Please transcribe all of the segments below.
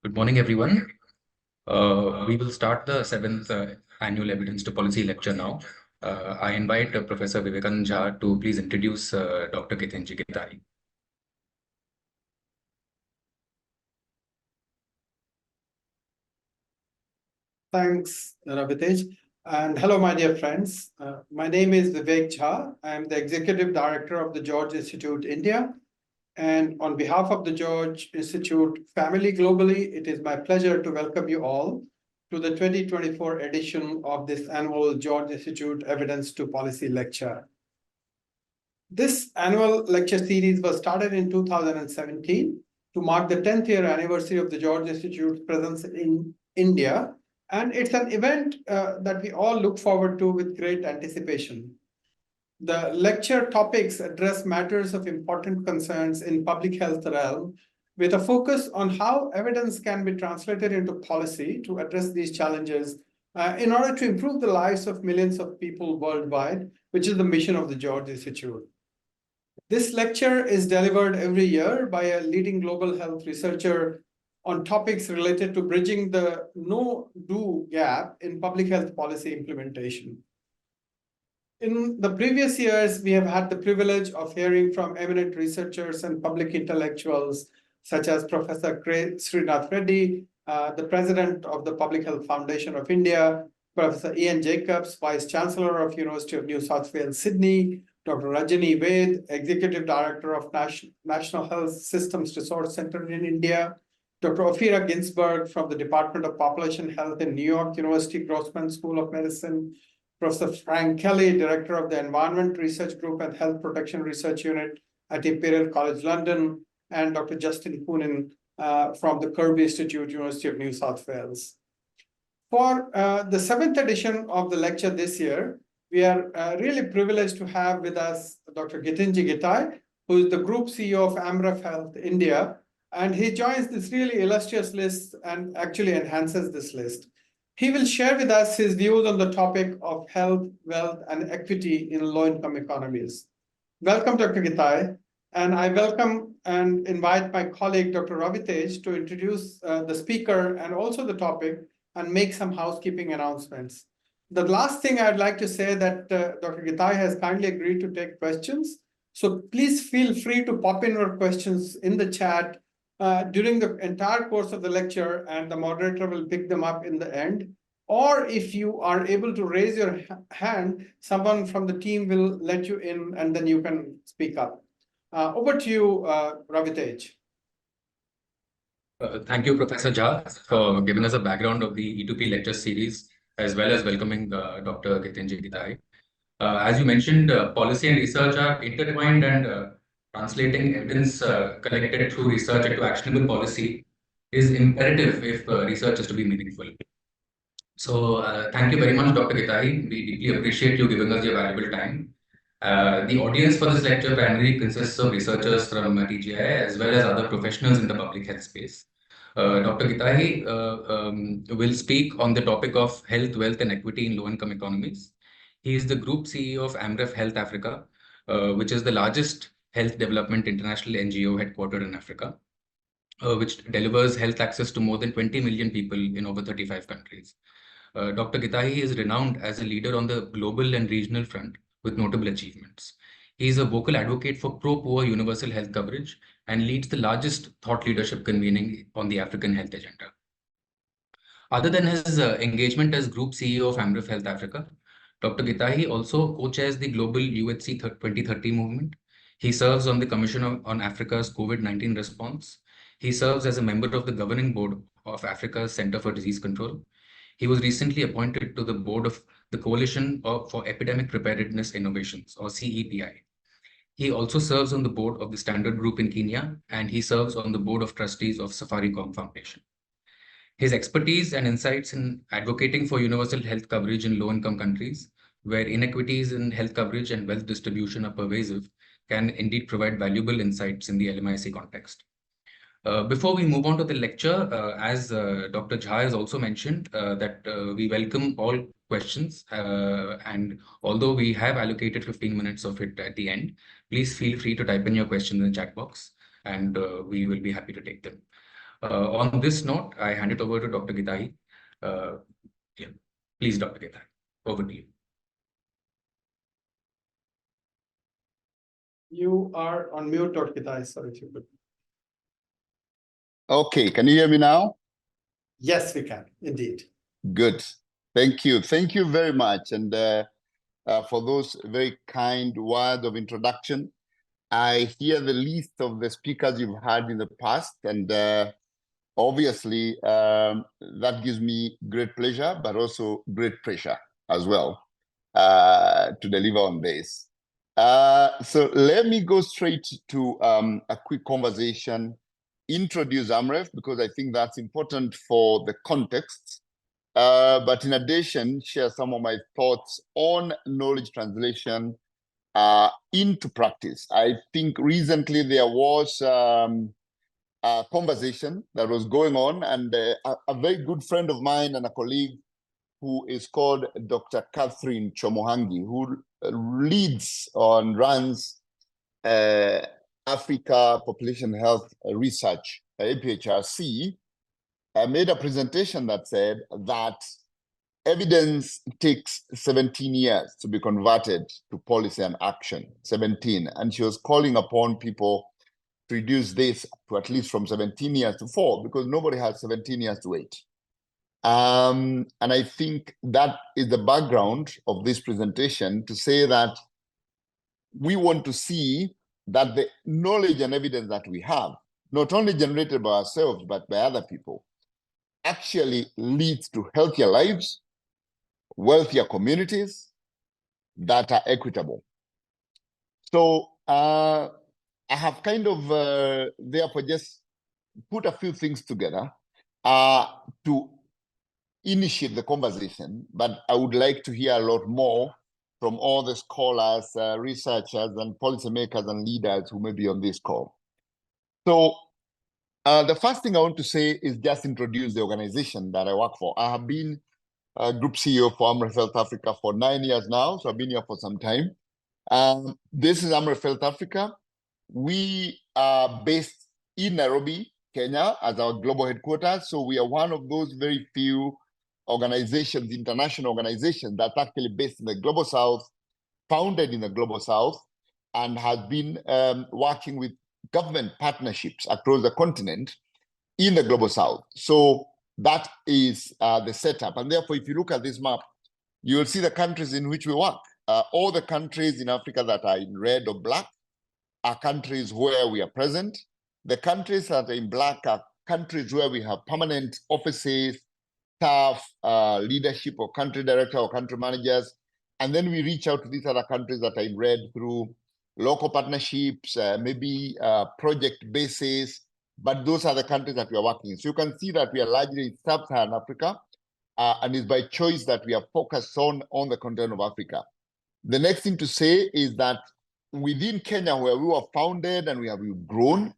Good morning, everyone. We will start the seventh annual Evidence to Policy lecture now. I invite Professor Vivekanand Jha to please introduce Dr. Ketanji Gitari. Thanks, Ravitesh. And hello, my dear friends. My name is Vivek Jha. I'm the Executive Director of the George Institute, India. And on behalf of the George Institute family globally, it is my pleasure to welcome you all to the 2024 edition of this annual George Institute Evidence to Policy lecture. This annual lecture series was started in 2017 to mark the 10th year anniversary of the George Institute's presence in India. And it's an event that we all look forward to with great anticipation. The lecture topics address matters of important concerns in public health realm, with a focus on how evidence can be translated into policy to address these challenges in order to improve the lives of millions of people worldwide, which is the mission of the George Institute. This lecture is delivered every year by a leading global health researcher on topics related to bridging the no-do gap in public health policy implementation. In the previous years, we have had the privilege of hearing from eminent researchers and public intellectuals, such as Professor Srinath Reddy, the president of the Public Health Foundation of India, Professor Ian Jacobs, Vice Chancellor of University of New South Wales, Sydney, Dr. Rajani Ved, Executive Director of National Health Systems Resource Center in India, Dr. Ophira Ginsberg from the Department of Population Health in New York University Grossman School of Medicine, Professor Frank Kelly, Director of the Environment Research Group and Health Protection Research Unit at Imperial College London, and Dr. Justin Poonen from the Kirby Institute, University of New South Wales. For the 7th edition of the lecture this year, we are really privileged to have with us Dr. Ketanji Gittai, who is the Group CEO of AmRef Health India, and he joins this really illustrious list and actually enhances this list. He will share with us his views on the topic of health, wealth, and equity in low-income economies. Welcome, Dr. Gittai, and I welcome and invite my colleague, Dr. Ravitesh, to introduce the speaker and also the topic and make some housekeeping announcements. The last thing I'd like to say that Dr. Gittai has kindly agreed to take questions. So please feel free to pop in your questions in the chat during the entire course of the lecture, and the moderator will pick them up in the end. Or if you are able to raise your hand, someone from the team will let you in, and then you can speak up. Over to you, Ravitesh. Thank you, Professor Jha, for giving us a background of the E2P lecture series, as well as welcoming Dr. Ketanji Gittai. As you mentioned, policy and research are intertwined, and translating evidence collected through research into actionable policy is imperative if research is to be meaningful. So thank you very much, Dr. Gittai. We deeply appreciate you giving us your valuable time. The audience for this lecture primarily consists of researchers from TGI as well as other professionals in the public health space. Dr. Gittai will speak on the topic of health, wealth, and equity in low-income economies. He is the Group CEO of AmRef Health Africa, which is the largest health development international NGO headquartered in Africa, which delivers health access to more than 20 million people in over 35 countries. Dr. Gittai is renowned as a leader on the global and regional front with notable achievements. He is a vocal advocate for pro-poor universal health coverage and leads the largest thought leadership convening on the African health agenda. Other than his engagement as Group CEO of AmRef Health Africa, Dr. Gittai also co-chairs the global UHC 2030 movement. He serves on the Commission on Africa's COVID-19 response. He serves as a member of the governing board of Africa's Center for Disease Control. He was recently appointed to the board of the Coalition for Epidemic Preparedness Innovations, or CEPI. He also serves on the board of the Standard Group in Kenya, and he serves on the board of trustees of Safaricom Foundation. His expertise and insights in advocating for universal health coverage in low-income countries, where inequities in health coverage and wealth distribution are pervasive, can indeed provide valuable insights in the LMIC context. Before we move on to the lecture, as Dr. Jha has also mentioned, that we welcome all questions. And although we have allocated 15 minutes of it at the end, please feel free to type in your questions in the chat box, and we will be happy to take them. On this note, I hand it over to Dr. Gitai. Yeah. Please, Dr. Gitai, over to you. You are on mute, Dr. Gitai. Sorry if you could. Okay, can you hear me now? Yes, we can, indeed. Good. Thank you. Thank you very much. And for those very kind words of introduction. I hear the list of the speakers you've had in the past, and obviously that gives me great pleasure, but also great pressure as well to deliver on this. So let me go straight to a quick conversation, introduce AMREF, because I think that's important for the context. But in addition, share some of my thoughts on knowledge translation into practice. I think recently there was a conversation that was going on, and a very good friend of mine and a colleague who is called Dr. Catherine Chomohangi, who leads or runs Africa Population Health Research, APHRC, made a presentation that said that evidence takes 17 years to be converted to policy and action, 17. And she was calling upon people to reduce this to at least from 17 years to 4, because nobody has 17 years to wait. And I think that is the background of this presentation, to say that we want to see that the knowledge and evidence that we have, not only generated by ourselves, but by other people, actually leads to healthier lives, wealthier communities that are equitable. So I have kind of therefore just put a few things together to initiate the conversation, but I would like to hear a lot more from all the scholars, researchers, and policymakers and leaders who may be on this call. So the first thing I want to say is just introduce the organization that I work for. I have been Group CEO for AMREF Health Africa for 9 years now, so I've been here for some time. This is AMREF Health Africa. We are based in Nairobi, Kenya, as our global headquarters. So we are one of those very few organizations, international organizations, that's actually based in the Global South, founded in the Global South, and has been working with government partnerships across the continent in the Global South. So that is the setup. And therefore, if you look at this map, you will see the countries in which we work. All the countries in Africa that are in red or black are countries where we are present. The countries that are in black are countries where we have permanent offices, staff, leadership, or country director or country managers. And then we reach out to these other countries that are in red through local partnerships, maybe project bases, but those are the countries that we are working in. So you can see that we are largely in sub-Saharan Africa, and it's by choice that we are focused on the continent of Africa. The next thing to say is that within Kenya, where we were founded and we have grown,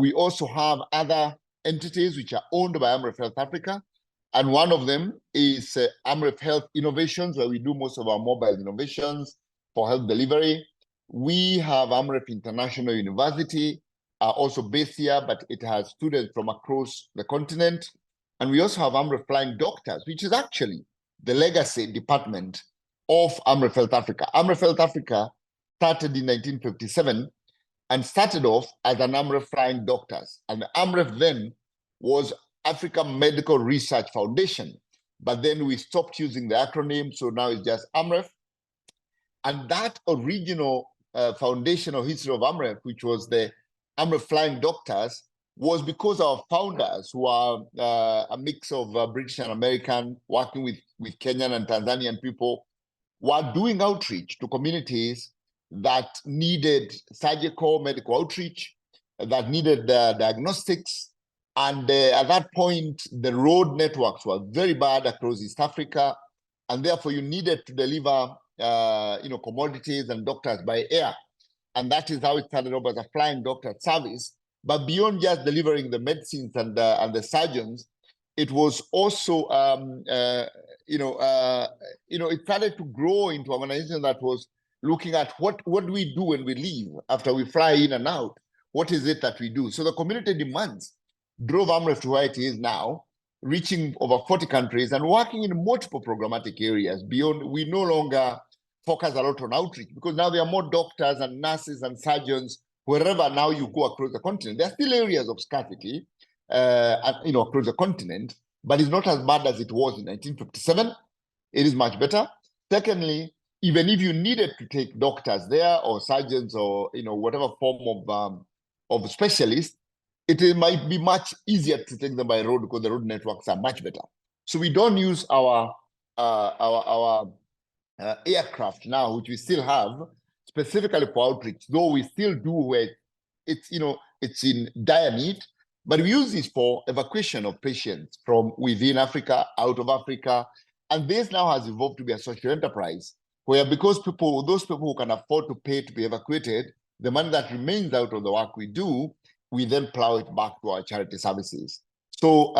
we also have other entities which are owned by AMREF Health Africa. And one of them is AMREF Health Innovations, where we do most of our mobile innovations for health delivery. We have AMREF International University, also based here, but it has students from across the continent. And we also have AMREF Flying Doctors, which is actually the legacy department of AMREF Health Africa. AMREF Health Africa started in 1957 and started off as an AMREF Flying Doctors. And AMREF then was Africa Medical Research Foundation. But then we stopped using the acronym, so now it's just AMREF. And that original foundational history of AMREF, which was the AMREF Flying Doctors, was because our founders, who are a mix of British and American, working with Kenyan and Tanzanian people, were doing outreach to communities that needed surgical medical outreach, that needed diagnostics. And at that point, the road networks were very bad across East Africa. And therefore, you needed to deliver commodities and doctors by air. And that is how it started off as a flying doctor service. But beyond just delivering the medicines and the surgeons, it was also, it started to grow into an organization that was looking at what do we do when we leave after we fly in and out? What is it that we do? So the community demands drove AMREF to where it is now, reaching over 40 countries and working in multiple programmatic areas beyond. We no longer focus a lot on outreach because now there are more doctors and nurses and surgeons wherever now you go across the continent. There are still areas of scarcity, across the continent, but it's not as bad as it was in 1957. It is much better. Secondly, even if you needed to take doctors there or surgeons or whatever form of specialists, it might be much easier to take them by road because the road networks are much better. So we don't use our aircraft now, which we still have specifically for outreach, though we still do where it's in dire need, but we use this for evacuation of patients from within Africa, out of Africa. And this now has evolved to be a social enterprise where, because those people who can afford to pay to be evacuated, the money that remains out of the work we do, we then plow it back to our charity services. So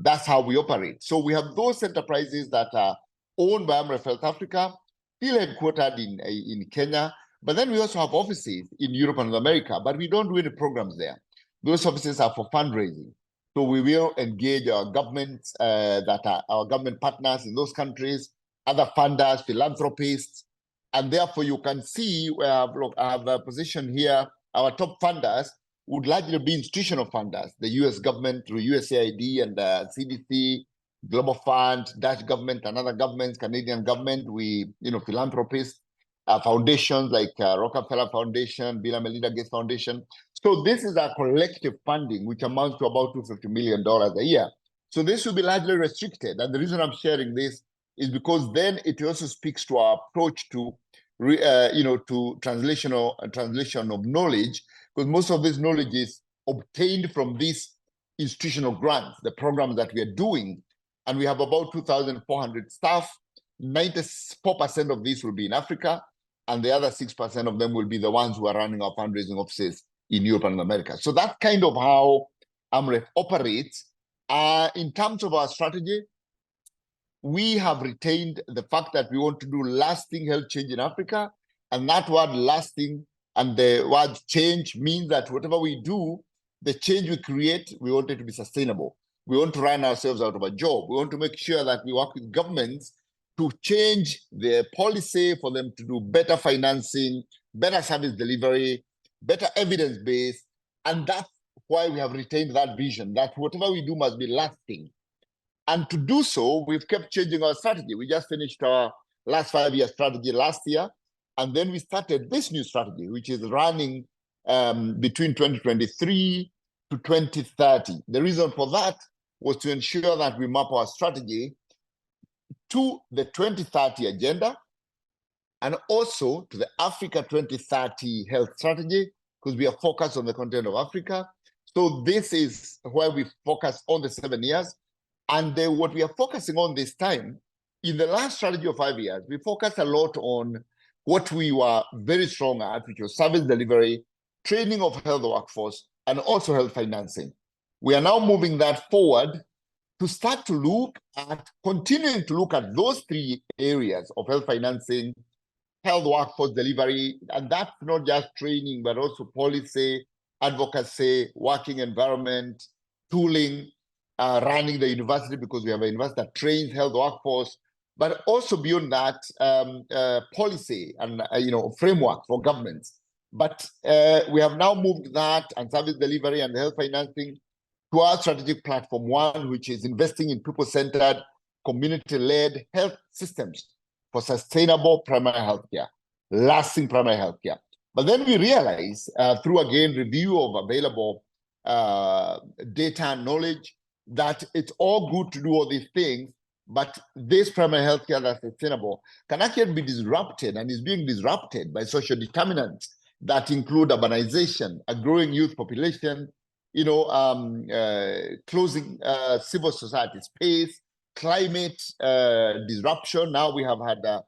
that's how we operate. So we have those enterprises that are owned by AMREF Health Africa, still headquartered in Kenya, but then we also have offices in Europe and America, but we don't do any programs there. Those offices are for fundraising. So we will engage our governments that are our government partners in those countries, other funders, philanthropists, and therefore you can see where I have a position here. Our top funders would largely be institutional funders, the US government through USAID and CDC, Global Fund, Dutch government, and other governments, Canadian government, philanthropists, foundations like Rockefeller Foundation, Bill and Melinda Gates Foundation. So this is our collective funding, which amounts to about $250 million a year. So this will be largely restricted. And the reason I'm sharing this is because then it also speaks to our approach to, to translation of knowledge, because most of this knowledge is obtained from these institutional grants, the programs that we are doing. And we have about 2,400 staff. 94% of these will be in Africa, and the other 6% of them will be the ones who are running our fundraising offices in Europe and America. So that's kind of how AMREF operates. In terms of our strategy, we have retained the fact that we want to do lasting health change in Africa. And that word lasting and the word change means that whatever we do, the change we create, we want it to be sustainable. We want to run ourselves out of a job. We want to make sure that we work with governments to change their policy for them to do better financing, better service delivery, better evidence-based. And that's why we have retained that vision, that whatever we do must be lasting. And to do so, we've kept changing our strategy. We just finished our last 5-year strategy last year. And then we started this new strategy, which is running between 2023 to 2030. The reason for that was to ensure that we map our strategy to the 2030 agenda and also to the Africa 2030 health strategy, because we are focused on the continent of Africa. So this is where we focus on the 7 years. And what we are focusing on this time, in the last strategy of 5 years, we focused a lot on what we were very strong at, which was service delivery, training of health workforce, and also health financing. We are now moving that forward to start to look at, continuing to look at those 3 areas of health financing, health workforce delivery, and that's not just training, but also policy, advocacy, working environment, tooling, running the university, because we have a university that trains health workforce, but also beyond that, policy and framework for governments. But we have now moved that and service delivery and health financing to our strategic platform 1, which is investing in people-centered, community-led health systems for sustainable primary healthcare, lasting primary healthcare. But then we realize through, again, review of available data and knowledge that it's all good to do all these things, but this primary healthcare that's sustainable can actually be disrupted and is being disrupted by social determinants that include urbanization, a growing youth population, closing civil society space, climate disruption. Now we have had a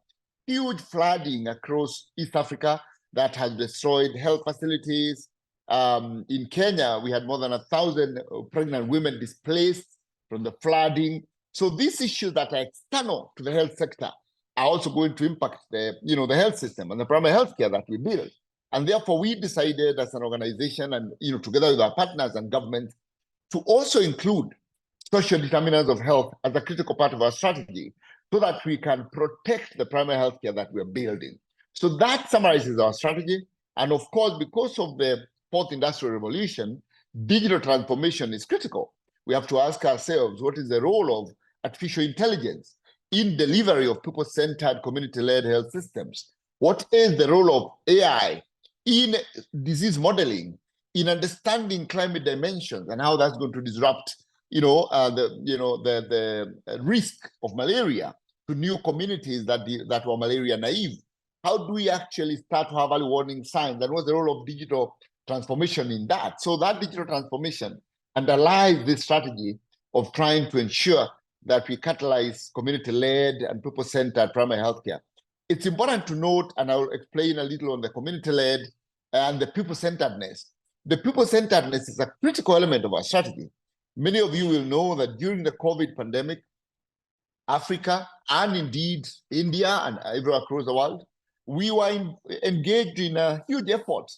huge flooding across East Africa that has destroyed health facilities. In Kenya, we had more than 1,000 pregnant women displaced from the flooding. So these issues that are external to the health sector are also going to impact the health system and the primary healthcare that we build. And therefore, we decided as an organization and together with our partners and governments to also include social determinants of health as a critical part of our strategy so that we can protect the primary healthcare that we're building. So that summarizes our strategy. And of course, because of the fourth industrial revolution, digital transformation is critical. We have to ask ourselves, what is the role of artificial intelligence in delivery of people-centered community-led health systems? What is the role of AI in disease modeling, in understanding climate dimensions and how that's going to disrupt the risk of malaria to new communities that were malaria naive? How do we actually start to have early warning signs? And what's the role of digital transformation in that? So that digital transformation underlies this strategy of trying to ensure that we catalyze community-led and people-centered primary healthcare. It's important to note, and I'll explain a little on the community-led and the people-centeredness. The people-centeredness is a critical element of our strategy. Many of you will know that during the COVID pandemic, Africa and indeed India and everywhere across the world, we were engaged in a huge effort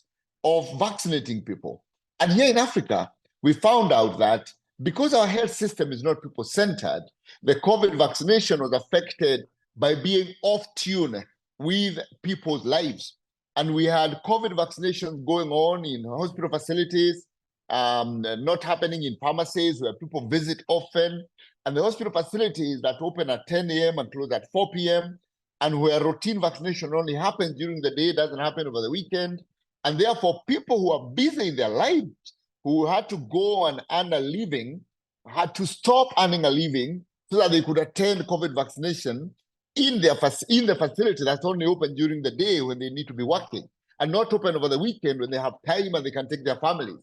of vaccinating people. And here in Africa, we found out that because our health system is not people-centered, the COVID vaccination was affected by being off-tune with people's lives. And we had COVID vaccinations going on in hospital facilities, not happening in pharmacies where people visit often, and the hospital facilities that open at 10 a.m. and close at 4 p.m., and where routine vaccination only happens during the day, doesn't happen over the weekend. And therefore, people who are busy in their lives, who had to go and earn a living, had to stop earning a living so that they could attend COVID vaccination in the facility that's only open during the day when they need to be working, and not open over the weekend when they have time and they can take their families.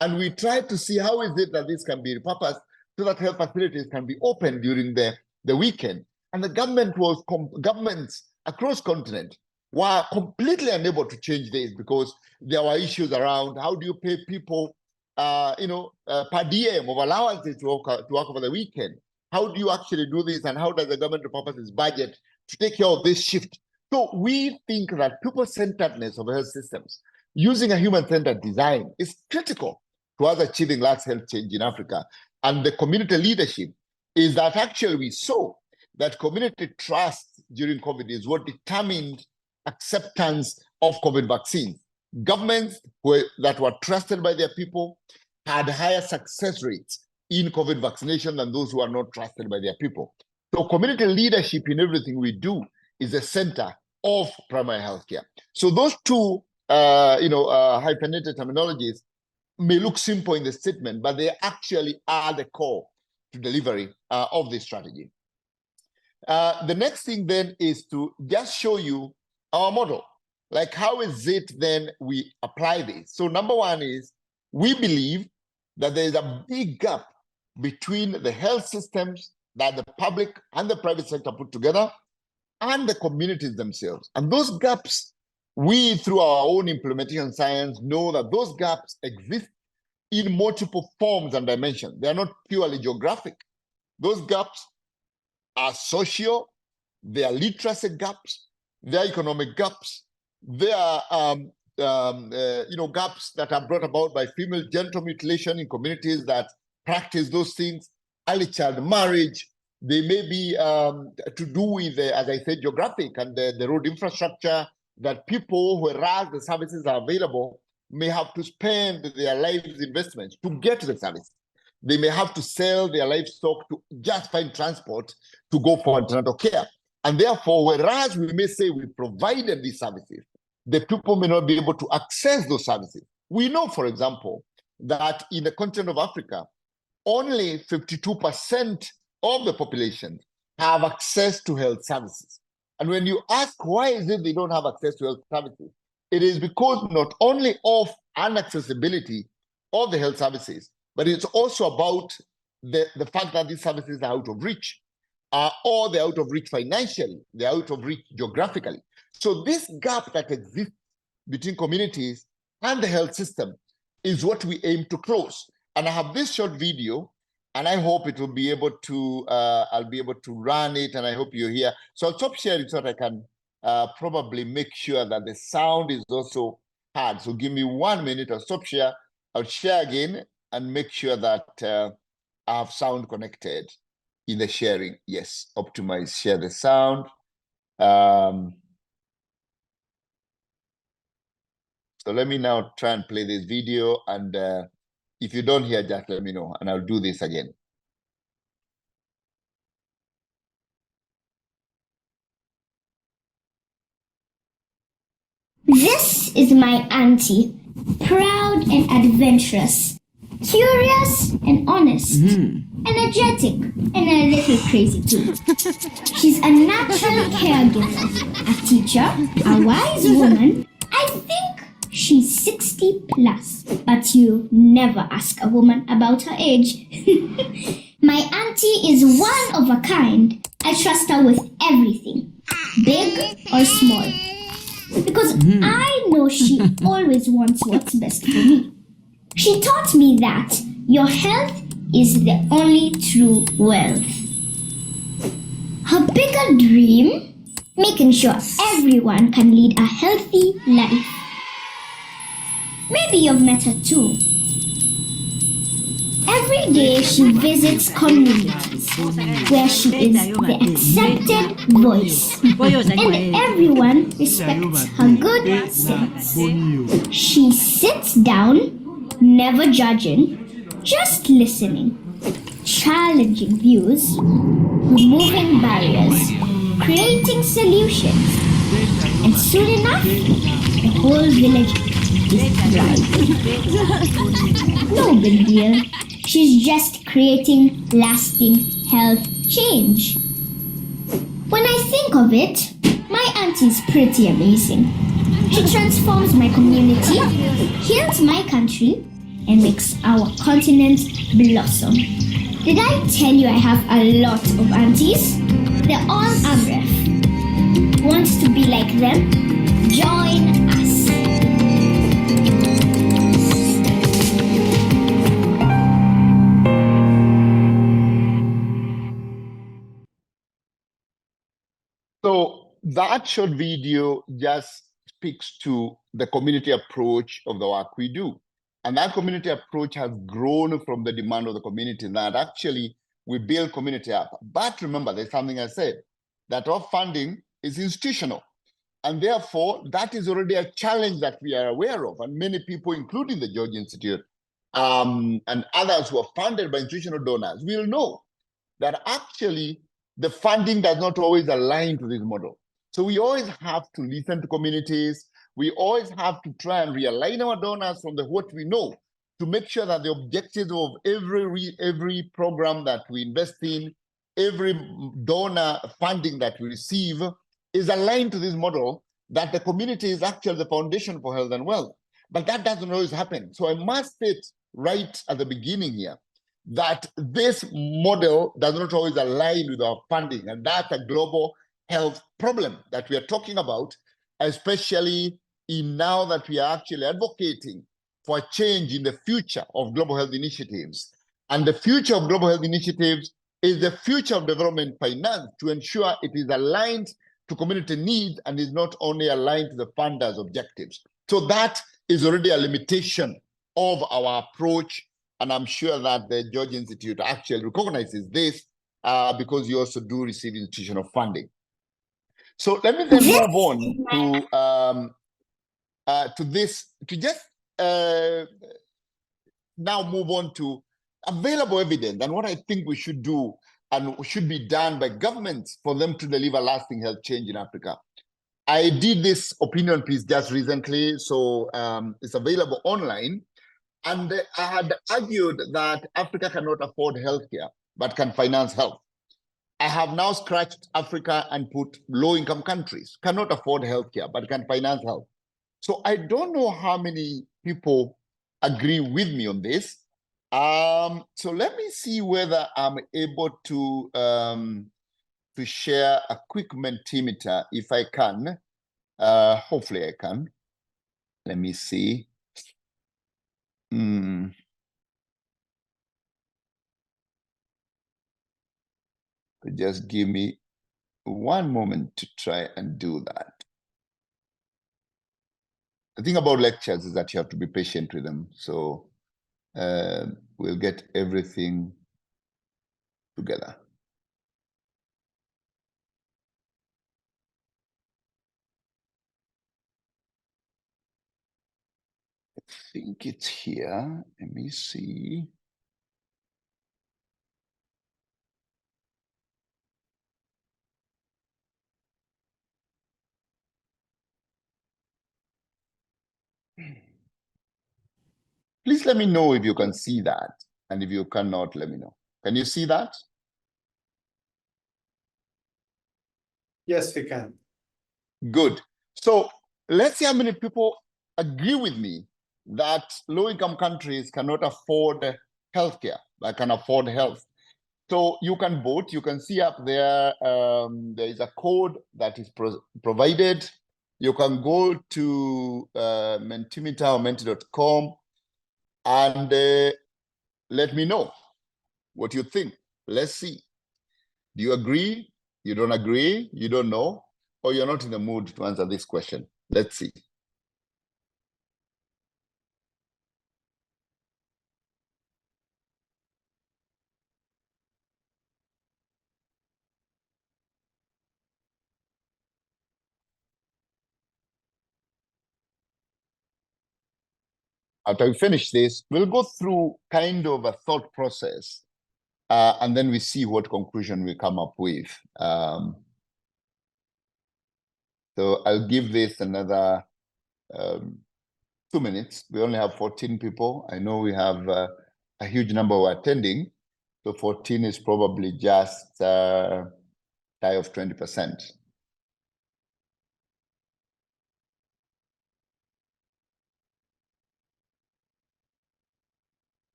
And we tried to see how is it that this can be repurposed so that health facilities can be open during the weekend. And the governments across continent were completely unable to change this because there were issues around how do you pay people, per diem of allowances to work over the weekend. How do you actually do this, and how does the government repurpose its budget to take care of this shift? So we think that people-centeredness of health systems using a human-centered design is critical to us achieving large health change in Africa. And the community leadership is that actually we saw that community trust during COVID is what determined acceptance of COVID vaccines. Governments that were trusted by their people had higher success rates in COVID vaccination than those who are not trusted by their people. So community leadership in everything we do is the center of primary healthcare. So those two hyphenated terminologies may look simple in the statement, but they actually are the core to delivery of this strategy. The next thing then is to just show you our model. Like, how is it then we apply this? So number one is we believe that there is a big gap between the health systems that the public and the private sector put together and the communities themselves. And those gaps, we through our own implementation science know that those gaps exist in multiple forms and dimensions. They are not purely geographic. Those gaps are social, they are literacy gaps, they are economic gaps, they are gaps that are brought about by female genital mutilation in communities that practice those things, early child marriage. They may be to do with, as I said, geographic and the road infrastructure that people, whereas the services are available, may have to spend their lives investments to get to the service. They may have to sell their livestock to just find transport to go for antenatal care. And therefore, whereas we may say we provided these services, the people may not be able to access those services. We know, for example, that in the continent of Africa, only 52% of the population have access to health services. And when you ask why is it they don't have access to health services, it is because not only of inaccessibility of the health services, but it's also about the fact that these services are out of reach, or they're out of reach financially, they're out of reach geographically. So this gap that exists between communities and the health system is what we aim to close. And I have this short video, and I hope it will be able to, I'll be able to run it, and I hope you're here. So I'll stop sharing so that I can probably make sure that the sound is also heard. So give me 1 minute, I'll stop share, I'll share again, and make sure that I have sound connected in the sharing. Yes, optimize, share the sound. So let me now try and play this video, and if you don't hear, just let me know, and I'll do this again. This is my auntie, proud and adventurous, curious and honest, energetic and a little crazy too. She's a natural caregiver, a teacher, a wise woman. I think she's 60 plus, but you never ask a woman about her age. My auntie is one of a kind. I trust her with everything, big or small. Because I know she always wants what's best for me. She taught me that your health is the only true wealth. Her bigger dream? Making sure everyone can lead a healthy life. Maybe you've met her too. Every day she visits communities where she is the accepted voice, and everyone respects her good sense. She sits down, never judging, just listening, challenging views, removing barriers, creating solutions, and soon enough, the whole village is thriving. No big deal. She's just creating lasting health change. When I think of it, my auntie's pretty amazing. She transforms my community, heals my country, and makes our continent blossom. Did I tell you I have a lot of aunties? They're all AMREF. Want to be like them? Join us. So that short video just speaks to the community approach of the work we do. And that community approach has grown from the demand of the community that actually we build community up. But remember, there's something I said, that our funding is institutional. And therefore, that is already a challenge that we are aware of. And many people, including the George Institute and others who are funded by institutional donors, will know that actually the funding does not always align to this model. So we always have to listen to communities. We always have to try and realign our donors from what we know to make sure that the objectives of every program that we invest in, every donor funding that we receive is aligned to this model, that the community is actually the foundation for health and wealth. But that doesn't always happen. So I must state right at the beginning here that this model does not always align with our funding, and that's a global health problem that we are talking about, especially in now that we are actually advocating for a change in the future of global health initiatives. And the future of global health initiatives is the future of development finance to ensure it is aligned to community needs and is not only aligned to the funders' objectives. So that is already a limitation of our approach. And I'm sure that the George Institute actually recognizes this because you also do receive institutional funding. So let me then move on to this, to just now move on to available evidence and what I think we should do and should be done by governments for them to deliver lasting health change in Africa. I did this opinion piece just recently, so it's available online. And I had argued that Africa cannot afford healthcare, but can finance health. I have now scratched Africa and put low-income countries, cannot afford healthcare, but can finance health. So I don't know how many people agree with me on this. So let me see whether I'm able to share a quick Mentimeter, if I can. Hopefully I can. Let me see. Just give me one moment to try and do that. The thing about lectures is that you have to be patient with them. So we'll get everything together. I think it's here. Let me see. Please let me know if you can see that. And if you cannot, let me know. Can you see that? Yes, we can. Good. So let's see how many people agree with me that low-income countries cannot afford healthcare, that can afford health. So you can vote. You can see up there, there is a code that is provided. You can go to Mentimeter or menti.com and let me know what you think. Let's see. Do you agree? You don't agree? You don't know? Or you're not in the mood to answer this question? Let's see. After we finish this, we'll go through kind of a thought process, and then we see what conclusion we come up with. So I'll give this another 2 minutes. We only have 14 people. I know we have a huge number who are attending. So 14 is probably just shy of 20%.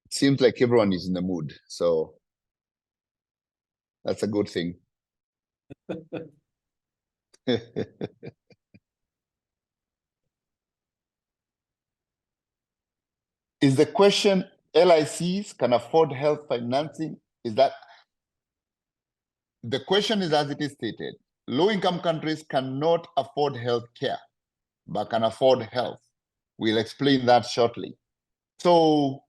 It seems like everyone is in the mood. So that's a good thing. Is the question LICs can afford health financing? Is that the question is as it is stated? Low-income countries cannot afford health care, but can afford health. We'll explain that shortly. So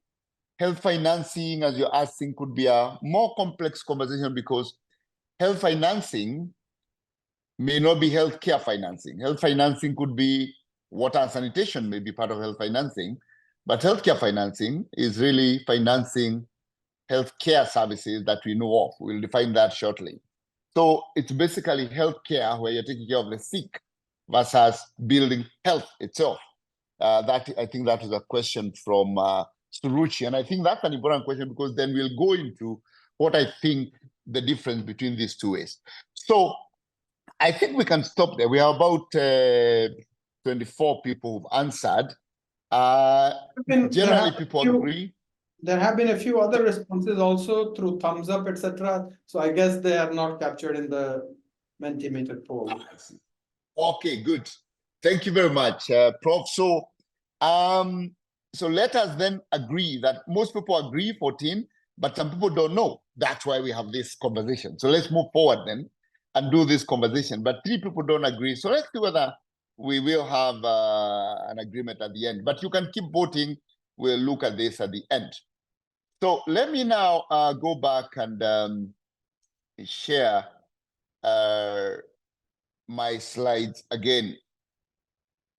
health financing, as you're asking, could be a more complex conversation because health financing may not be healthcare financing. Health financing could be water and sanitation may be part of health financing, but healthcare financing is really financing healthcare services that we know of. We'll define that shortly. So it's basically healthcare where you're taking care of the sick versus building health itself. That I think that is a question from Suruchi, and I think that's an important question because then we'll go into what I think the difference between these two is. So I think we can stop there. We are about 24 people who've answered. Generally, people agree. There have been a few other responses also through thumbs up, etc. So I guess they are not captured in the Mentimeter poll. Okay, good. Thank you very much, Prof. So let us then agree that most people agree 14, but some people don't know. That's why we have this conversation. So let's move forward then and do this conversation. But 3 people don't agree. So let's see whether we will have an agreement at the end. But you can keep voting. We'll look at this at the end. So let me now go back and share my slides again.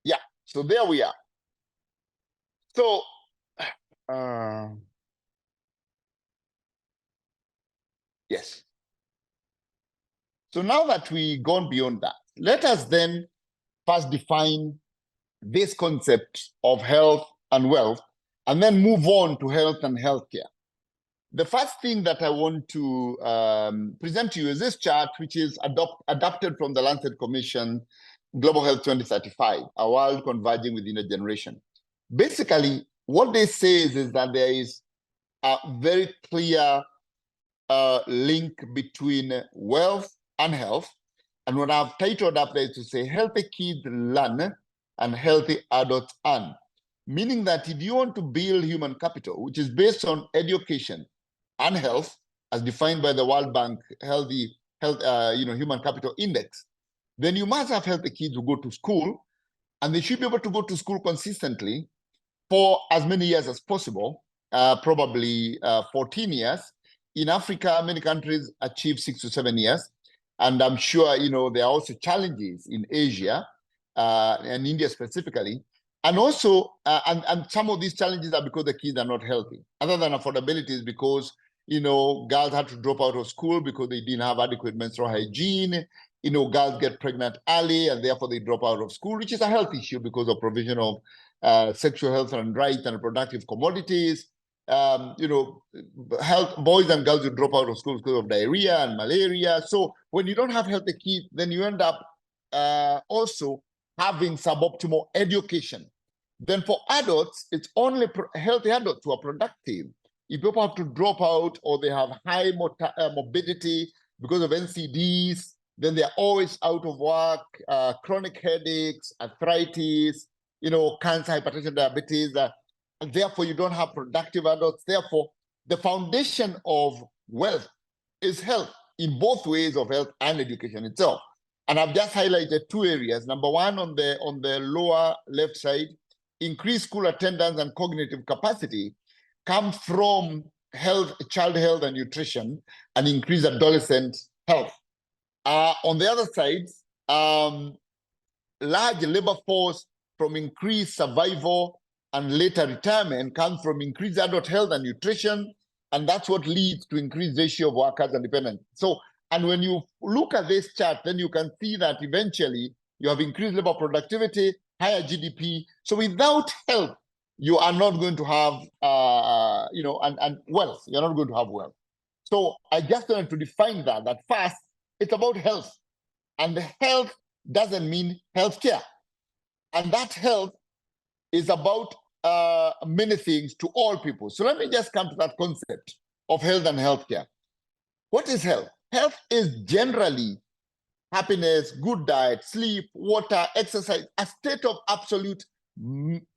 Yeah, so there we are. So, yes. So now that we've gone beyond that, let us then first define this concept of health and wealth, and then move on to health and healthcare. The first thing that I want to present to you is this chart, which is adapted from the Lancet Commission Global Health 2035, a world converging within a generation. Basically, what this says is that there is a very clear link between wealth and health. And what I've titled up there is to say, healthy kids learn and healthy adults earn. Meaning that if you want to build human capital, which is based on education and health, as defined by the World Bank Human Capital Index, then you must have healthy kids who go to school, and they should be able to go to school consistently for as many years as possible, probably 14 years. In Africa, many countries achieve 6 to 7 years. And I'm sure, there are also challenges in Asia and India specifically. And also, and some of these challenges are because the kids are not healthy. Other than affordability is because, girls had to drop out of school because they didn't have adequate menstrual hygiene. Girls get pregnant early and therefore they drop out of school, which is a health issue because of provision of sexual health and rights and reproductive commodities. Health, boys and girls who drop out of school because of diarrhea and malaria. So when you don't have healthy kids, then you end up also having suboptimal education. Then for adults, it's only healthy adults who are productive. If people have to drop out or they have high morbidity because of NCDs, then they're always out of work, chronic headaches, arthritis, cancer, hypertension, diabetes, and therefore you don't have productive adults. Therefore, the foundation of wealth is health in both ways of health and education itself. And I've just highlighted 2 areas. Number one, on the lower left side, increased school attendance and cognitive capacity come from health, child health and nutrition, and increased adolescent health. On the other side, large labor force from increased survival and later retirement comes from increased adult health and nutrition, and that's what leads to increased ratio of workers and dependents. So, and when you look at this chart, then you can see that eventually you have increased labor productivity, higher GDP. So without health, you are not going to have, and wealth. You're not going to have wealth. So I just wanted to define that first, it's about health. And the health doesn't mean healthcare. And that health is about many things to all people. So let me just come to that concept of health and healthcare. What is health? Health is generally happiness, good diet, sleep, water, exercise, a state of absolute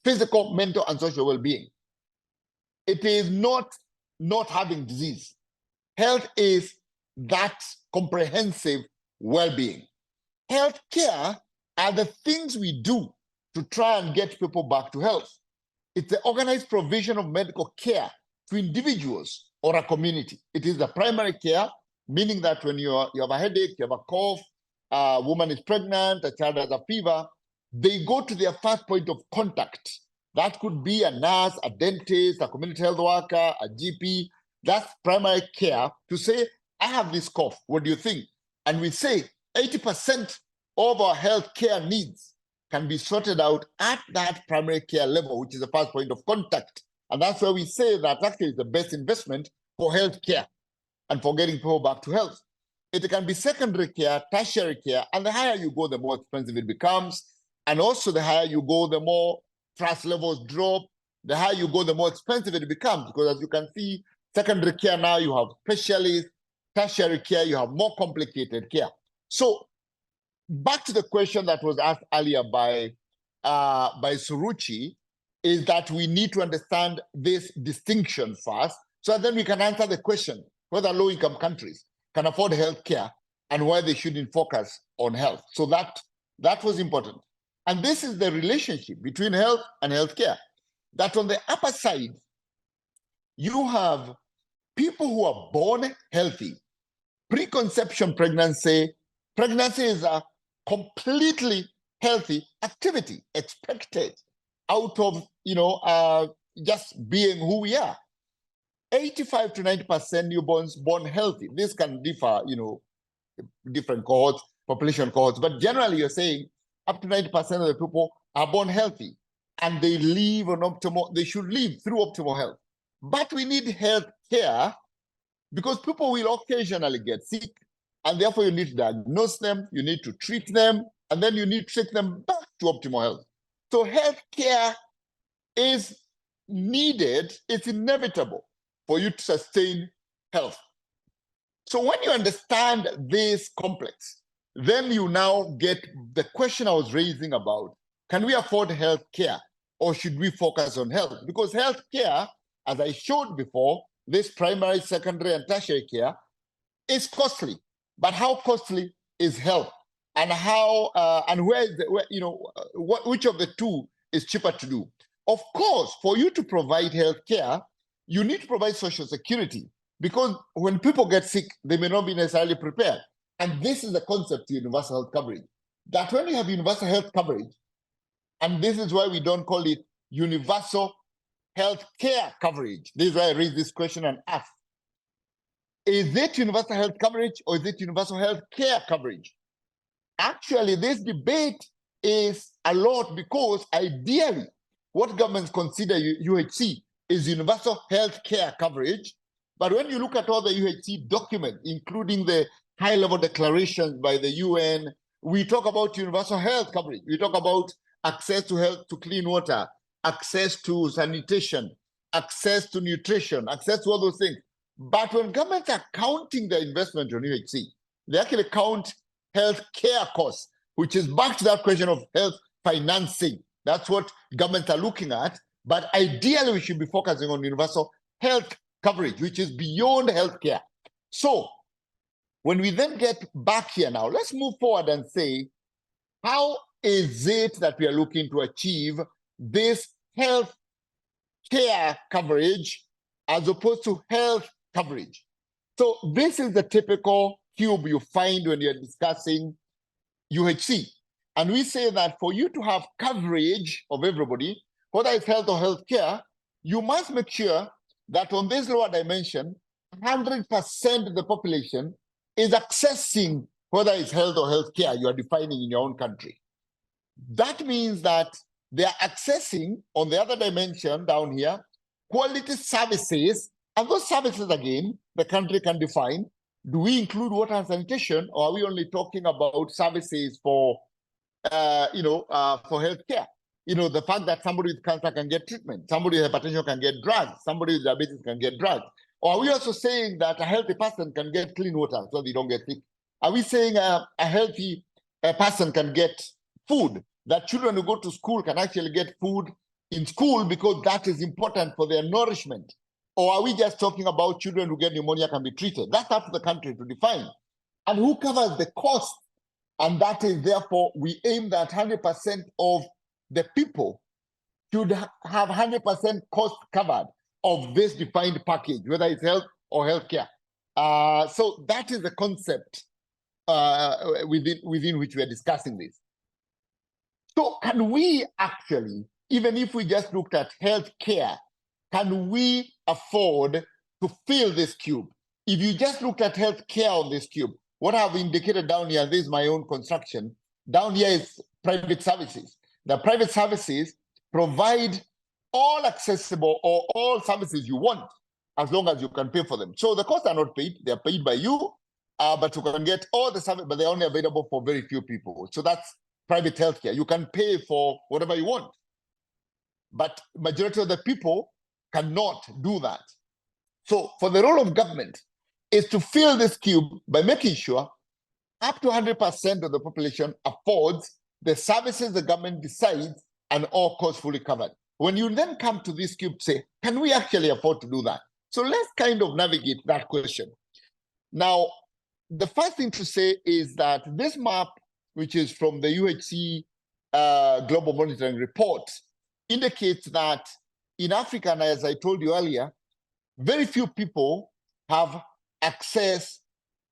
physical, mental, and social well-being. It is not having disease. Health is that comprehensive well-being. Healthcare are the things we do to try and get people back to health. It's the organized provision of medical care to individuals or a community. It is the primary care, meaning that when you have a headache, you have a cough, a woman is pregnant, a child has a fever, they go to their first point of contact. That could be a nurse, a dentist, a community health worker, a GP. That's primary care to say, I have this cough, what do you think? And we say 80% of our health care needs can be sorted out at that primary care level, which is the first point of contact. And that's where we say that actually is the best investment for health care and for getting people back to health. It can be secondary care, tertiary care, and the higher you go, the more expensive it becomes. And also the higher you go, the more trust levels drop. The higher you go, the more expensive it becomes. Because as you can see, secondary care now, you have specialists. Tertiary care, you have more complicated care. So back to the question that was asked earlier by Suruchi, is that we need to understand this distinction first, so that then we can answer the question whether low-income countries can afford health care and why they shouldn't focus on health. So that was important. And this is the relationship between health and healthcare. That on the upper side, you have people who are born healthy. Preconception pregnancy is a completely healthy activity expected out of, just being who we are. 85 to 90% newborns born healthy. This can differ, different cohorts, population cohorts, but generally you're saying up to 90% of the people are born healthy and they live on optimal, they should live through optimal health. But we need health care because people will occasionally get sick, and therefore you need to diagnose them, you need to treat them, and then you need to take them back to optimal health. So health care is needed, it's inevitable for you to sustain health. So when you understand this complex, then you now get the question I was raising about, can we afford health care or should we focus on health? Because health care, as I showed before, this primary, secondary, and tertiary care is costly. But how costly is health? And how and where is which of the two is cheaper to do? Of course, for you to provide health care, you need to provide social security, because when people get sick, they may not be necessarily prepared. And this is the concept of universal health coverage. That when you have universal health coverage, and this is why we don't call it universal health care coverage. This is why I raise this question and ask, is it universal health coverage or is it universal health care coverage? Actually, this debate is a lot, because ideally, what governments consider UHC is universal health care coverage. But when you look at all the UHC documents, including the high-level declarations by the UN, we talk about universal health coverage. We talk about access to health, to clean water, access to sanitation, access to nutrition, access to all those things. But when governments are counting their investment on UHC, they actually count health care costs, which is back to that question of health financing. That's what governments are looking at. But ideally, we should be focusing on universal health coverage, which is beyond healthcare. So when we then get back here now, let's move forward and say, how is it that we are looking to achieve this health care coverage as opposed to health coverage? So this is the typical cube you find when you're discussing UHC. And we say that for you to have coverage of everybody, whether it's health or healthcare, you must make sure that on this lower dimension, 100% of the population is accessing whether it's health or healthcare you are defining in your own country. That means that they are accessing, on the other dimension down here, quality services. And those services, again, the country can define. Do we include water and sanitation, or are we only talking about services for, for healthcare? The fact that somebody with cancer can get treatment, somebody with hypertension can get drugs, somebody with diabetes can get drugs. Or are we also saying that a healthy person can get clean water so they don't get sick? Are we saying a healthy person can get food, that children who go to school can actually get food in school because that is important for their nourishment? Or are we just talking about children who get pneumonia can be treated? That's up to the country to define. And who covers the cost? And that is, therefore, we aim that 100% of the people should have 100% cost covered of this defined package, whether it's health or healthcare. So that is the concept within which we are discussing this. So can we actually, even if we just looked at healthcare, can we afford to fill this cube? If you just looked at healthcare on this cube, what I've indicated down here, this is my own construction. Down here is private services. The private services provide all accessible or all services you want, as long as you can pay for them. So the costs are not paid, they're paid by you, but you can get all the services, but they're only available for very few people. So that's private healthcare. You can pay for whatever you want, but majority of the people cannot do that. So for the role of government is to fill this cube by making sure up to 100% of the population affords the services the government decides and all costs fully covered. When you then come to this cube, say, can we actually afford to do that? So let's kind of navigate that question. Now, the first thing to say is that this map, which is from the UHC Global Monitoring Report, indicates that in Africa, and as I told you earlier, very few people have access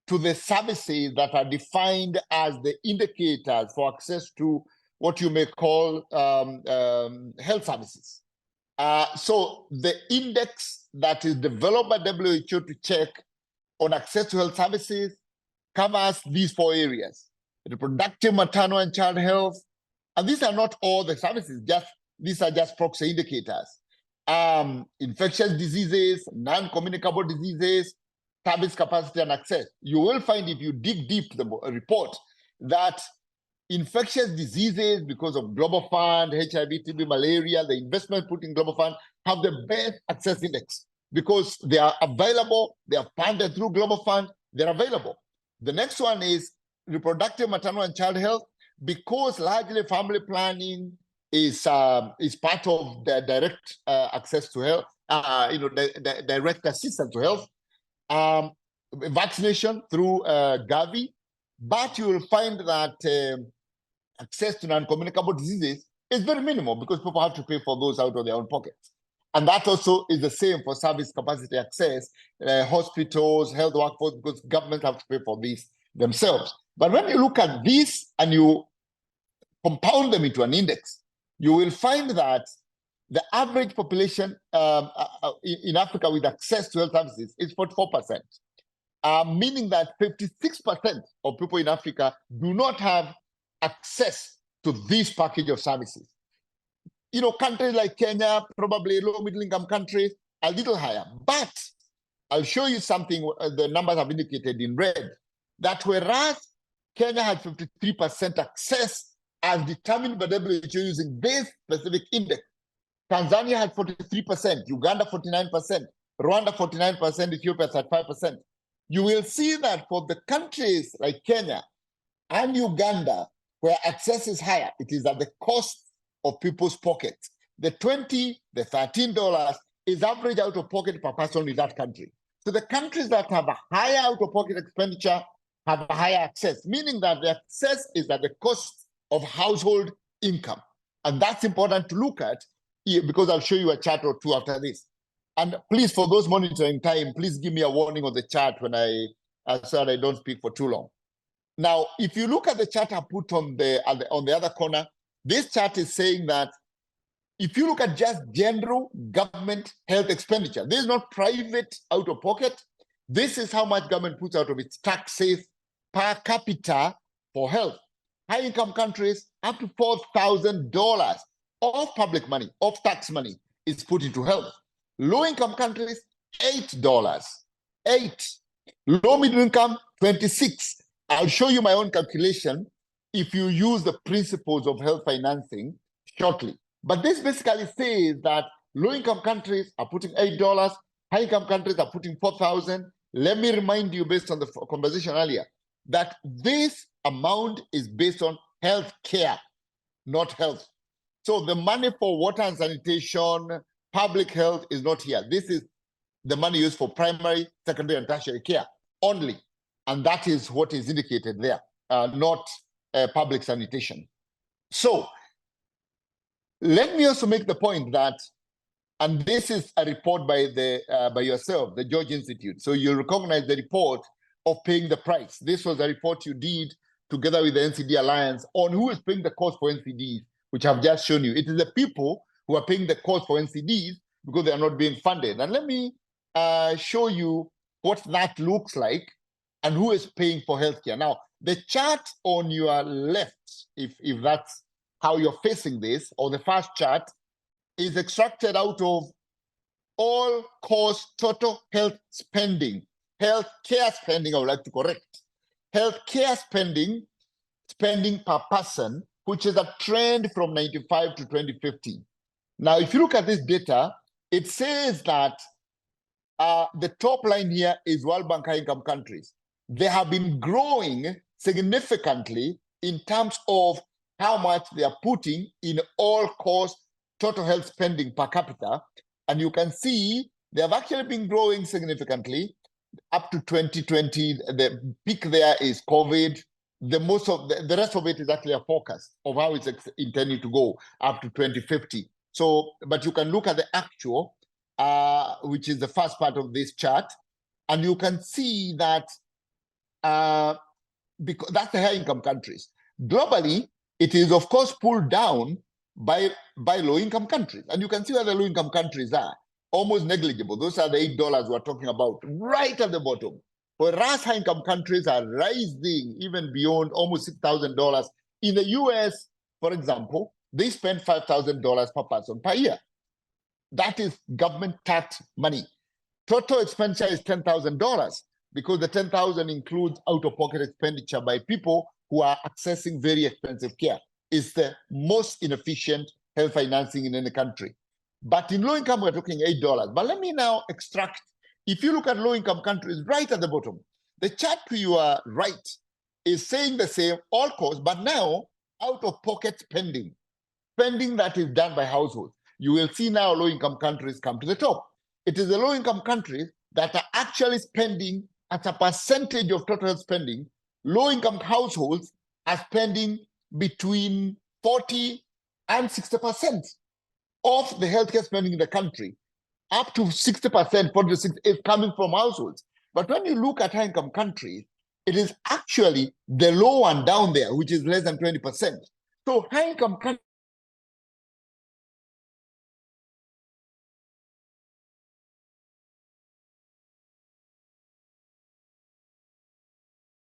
to the services that are defined as the indicators for access to what you may call health services. So the index that is developed by WHO to check on access to health services covers these 4 areas: reproductive, maternal, and child health. And these are not all the services, these are just proxy indicators. Infectious diseases, non-communicable diseases, service capacity and access. You will find, if you dig deep the report, that infectious diseases, because of Global Fund, HIV, TB, malaria, the investment put in Global Fund, have the best access index because they are available, they are funded through Global Fund, they're available. The next one is reproductive, maternal, and child health, because largely family planning is part of the direct access to health direct assistance to health, vaccination through Gavi, but you will find that access to non-communicable diseases is very minimal because people have to pay for those out of their own pockets. And that also is the same for service capacity access, hospitals, health workforce, because governments have to pay for these themselves. But when you look at this and you compound them into an index, you will find that the average population in Africa with access to health services is 44%, meaning that 56% of people in Africa do not have access to this package of services. You know, countries like Kenya, probably low middle income countries, a little higher. But I'll show you something, the numbers have indicated in red, that whereas Kenya had 53% access as determined by WHO using this specific index, Tanzania had 43%, Uganda 49%, Rwanda 49%, Ethiopia 35%. You will see that for the countries like Kenya and Uganda, where access is higher, it is at the cost of people's pockets. The $13 is average out-of-pocket per person in that country. So the countries that have a higher out-of-pocket expenditure have a higher access, meaning that the access is at the cost of household income. And that's important to look at because I'll show you a chart or two after this. And please, for those monitoring time, please give me a warning on the chart when so that I don't speak for too long. Now, if you look at the chart I put on the other corner, this chart is saying that if you look at just general government health expenditure, this is not private out of pocket. This is how much government puts out of its taxes per capita for health. High income countries, up to $4,000 of public money, of tax money is put into health. Low income countries, $8. Low middle income, 26. I'll show you my own calculation if you use the principles of health financing shortly. But this basically says that low-income countries are putting $8, high-income countries are putting $4,000. Let me remind you, based on the conversation earlier, that this amount is based on health care, not health. So the money for water and sanitation, public health is not here. This is the money used for primary, secondary, and tertiary care only. And that is what is indicated there, not public sanitation. So let me also make the point that, and this is a report by yourself, the George Institute. So you recognize the report of paying the price. This was a report you did together with the NCD Alliance on who is paying the cost for NCDs, which I've just shown you. It is the people who are paying the cost for NCDs because they are not being funded. And let me show you what that looks like and who is paying for healthcare. Now, the chart on your left, if that's how you're facing this, or the first chart, is extracted out of all cost total health spending. Healthcare spending, I would like to correct. Healthcare spending per person, which is a trend from 95 to 2050. Now, if you look at this data, it says that the top line here is World Bank high-income countries. They have been growing significantly in terms of how much they are putting in all cost total health spending per capita. And you can see they have actually been growing significantly up to 2020. The peak there is COVID. The rest of it is actually a forecast of how it's intending to go up to 2050. So, but you can look at the actual, which is the first part of this chart, and you can see that because that's the high-income countries. Globally, it is, of course, pulled down by low-income countries. And you can see where the low-income countries are, almost negligible. Those are the $8 we're talking about, right at the bottom. Whereas high-income countries are rising even beyond almost $6,000. In the US, for example, they spend $5,000 per person per year. That is government tax money. Total expenditure is $10,000 because the $10,000 includes out-of-pocket expenditure by people who are accessing very expensive care. It's the most inefficient health financing in any country. But in low income, we're talking $8. But let me now extract, if you look at low income countries right at the bottom, the chart to your right is saying the same, all costs, but now out-of-pocket spending that is done by households. You will see now low income countries come to the top. it is the low-income countries that are actually spending, as a percentage of total spending, low-income households are spending between 40 and 60% of the healthcare spending in the country. Up to 60%, 46% is coming from households. But when you look at high-income countries, it is actually the low one down there, which is less than 20%. So high-income countries,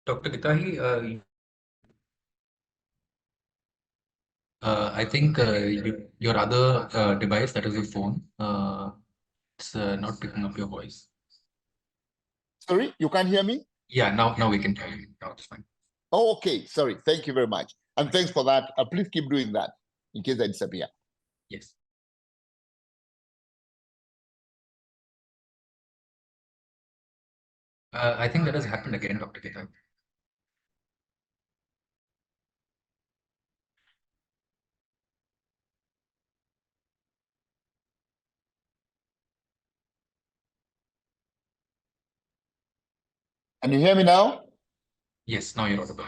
Dr. Gitahi, I think your other device, that is your phone, it's not picking up your voice. sorry, you can't hear me? Yeah, now we can tell you. Now it's fine. Oh, okay, sorry. Thank you very much. And thanks for that. Please keep doing that in case I disappear. Yes. I think that has happened again, Dr. Gitahi. Can you hear me now? Yes, now you're audible.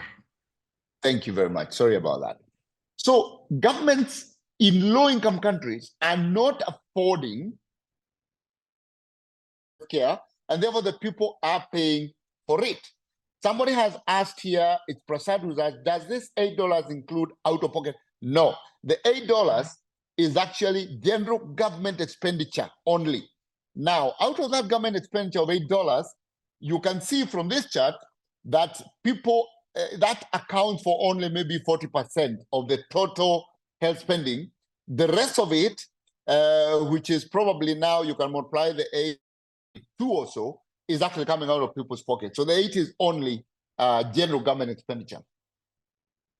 Thank you very much. Sorry about that. So governments in low-income countries are not affording care, and therefore the people are paying for it. Somebody has asked here, it's Prasad who's asked, does this $8 include out-of-pocket? No, the $8 is actually general government expenditure only. Now, out of that government expenditure of $8, you can see from this chart that people, that accounts for only maybe 40% of the total health spending. The rest of it, which is probably now you can multiply the 8 or so, is actually coming out of people's pockets. So the 8 is only general government expenditure.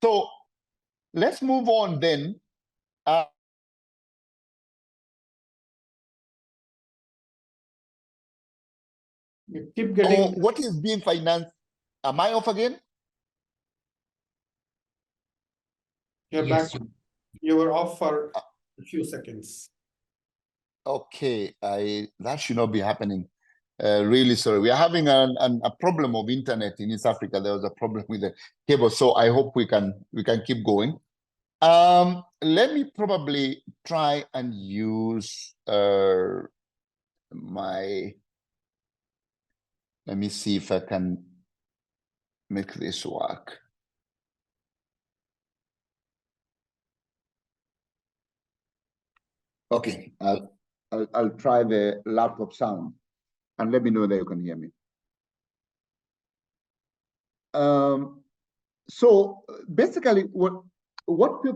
So let's move on then. You keep getting. What is being financed? Am I off again? You're Yes, back. You were off for a few seconds. Okay, that should not be happening. Really sorry. We are having a problem of internet in East Africa. There was a problem with the cable, so I hope we can keep going. Let me probably try and use let me see if I can make this work. Okay, I'll try the laptop sound and let me know that you can hear me. So basically what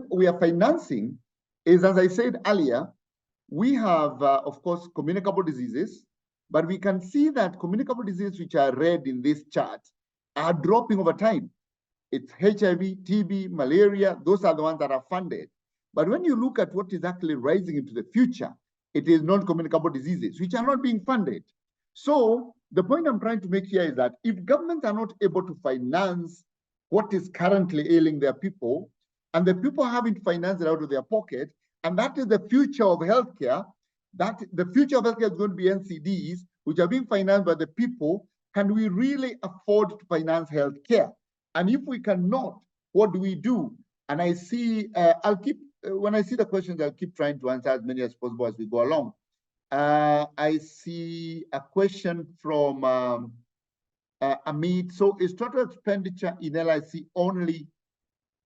we are financing is, as I said earlier, we have, of course, communicable diseases, but we can see that communicable diseases which are red in this chart are dropping over time. It's HIV, TB, malaria, those are the ones that are funded. But when you look at what is actually rising into the future, it is non-communicable diseases, which are not being funded. So the point I'm trying to make here is that if governments are not able to finance what is currently ailing their people, and the people haven't financed it out of their pocket, and that is the future of healthcare, that the future of healthcare is going to be NCDs, which are being financed by the people. Can we really afford to finance healthcare? And if we cannot, what do we do? And I see, when I see the questions, I'll keep trying to answer as many as possible as we go along. I see a question from Amit. So is total expenditure in LIC only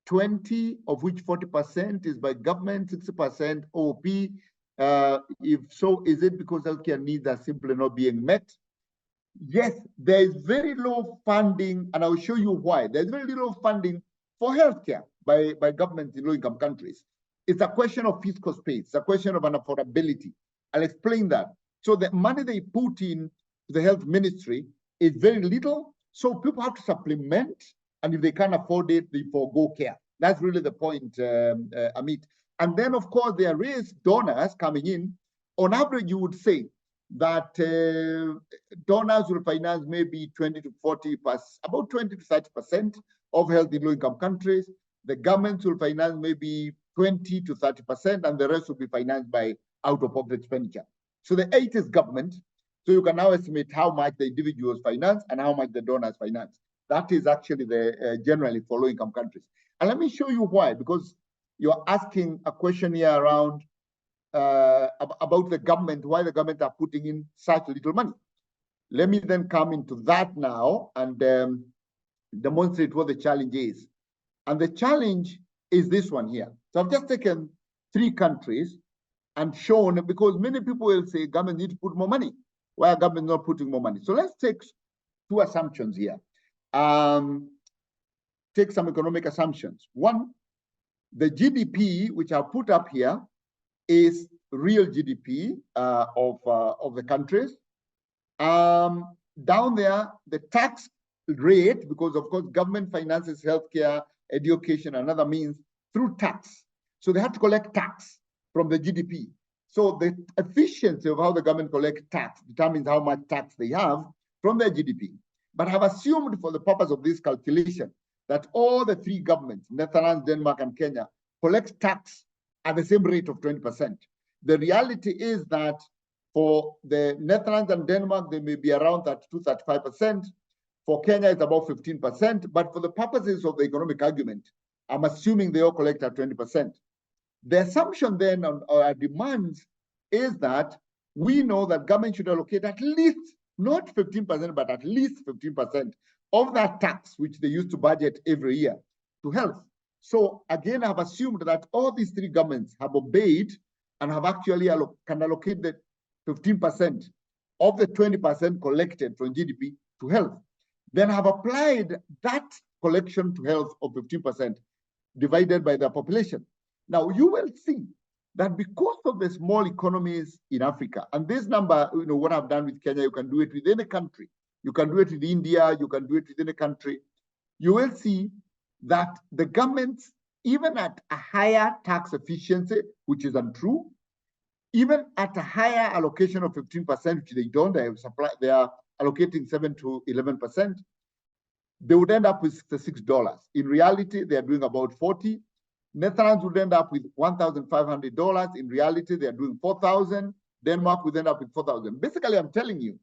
20, of which 40% is by government, 60% OP? If so, is it because healthcare needs are simply not being met? Yes, there is very low funding, and I'll show you why. There's very little funding for healthcare by governments in low-income countries. It's a question of fiscal space. It's a question of an affordability. I'll explain that. So the money they put in to the health ministry is very little, so people have to supplement, and if they can't afford it, they forego care. That's really the point, Amit. And then, of course, there is donors coming in. On average, you would say that donors will finance maybe 20 to 40%, about 20 to 30% of health in low-income countries. The governments will finance maybe 20 to 30%, and the rest will be financed by out-of-pocket expenditure. So the 8 is government. So you can now estimate how much the individuals finance and how much the donors finance. That is actually the generally for low-income countries. And let me show you why, because you're asking a question here around about the government, why the government are putting in such little money. Let me then come into that now and demonstrate what the challenge is. And the challenge is this one here. So I've just taken 3 countries and shown, because many people will say government needs to put more money. Why are government not putting more money? So let's take 2 assumptions here. Take some economic assumptions. One, the GDP, which I've put up here, is real GDP of the countries. Down there, the tax rate, because of course government finances healthcare, education, and other means through tax. So they have to collect tax from the GDP. So the efficiency of how the government collects tax determines how much tax they have from their GDP. But I have assumed for the purpose of this calculation that all the 3 governments, Netherlands, Denmark, and Kenya, collect tax at the same rate of 20%. The reality is that for the Netherlands and Denmark, they may be around 32-35%. For Kenya, it's about 15%. But for the purposes of the economic argument, I'm assuming they all collect at 20%. The assumption then on our demands is that we know that government should allocate at least, not 15%, but at least 15% of that tax, which they used to budget every year, to health. So again, I've assumed that all these 3 governments have obeyed and have actually can allocate the 15% of the 20% collected from GDP to health. Then have applied that collection to health of 15% divided by the population. Now you will see that because of the small economies in Africa, and this number, what I've done with Kenya, you can do it with any country. You can do it with India, you can do it with any country. You will see that the governments, even at a higher tax efficiency, which is untrue, even at a higher allocation of 15%, which they don't, they are allocating 7 to 11%, they would end up with $66. In reality, they are doing about 40. Netherlands would end up with $1,500. In reality, they are doing 4,000. Denmark would end up with 4,000. Basically, I'm telling you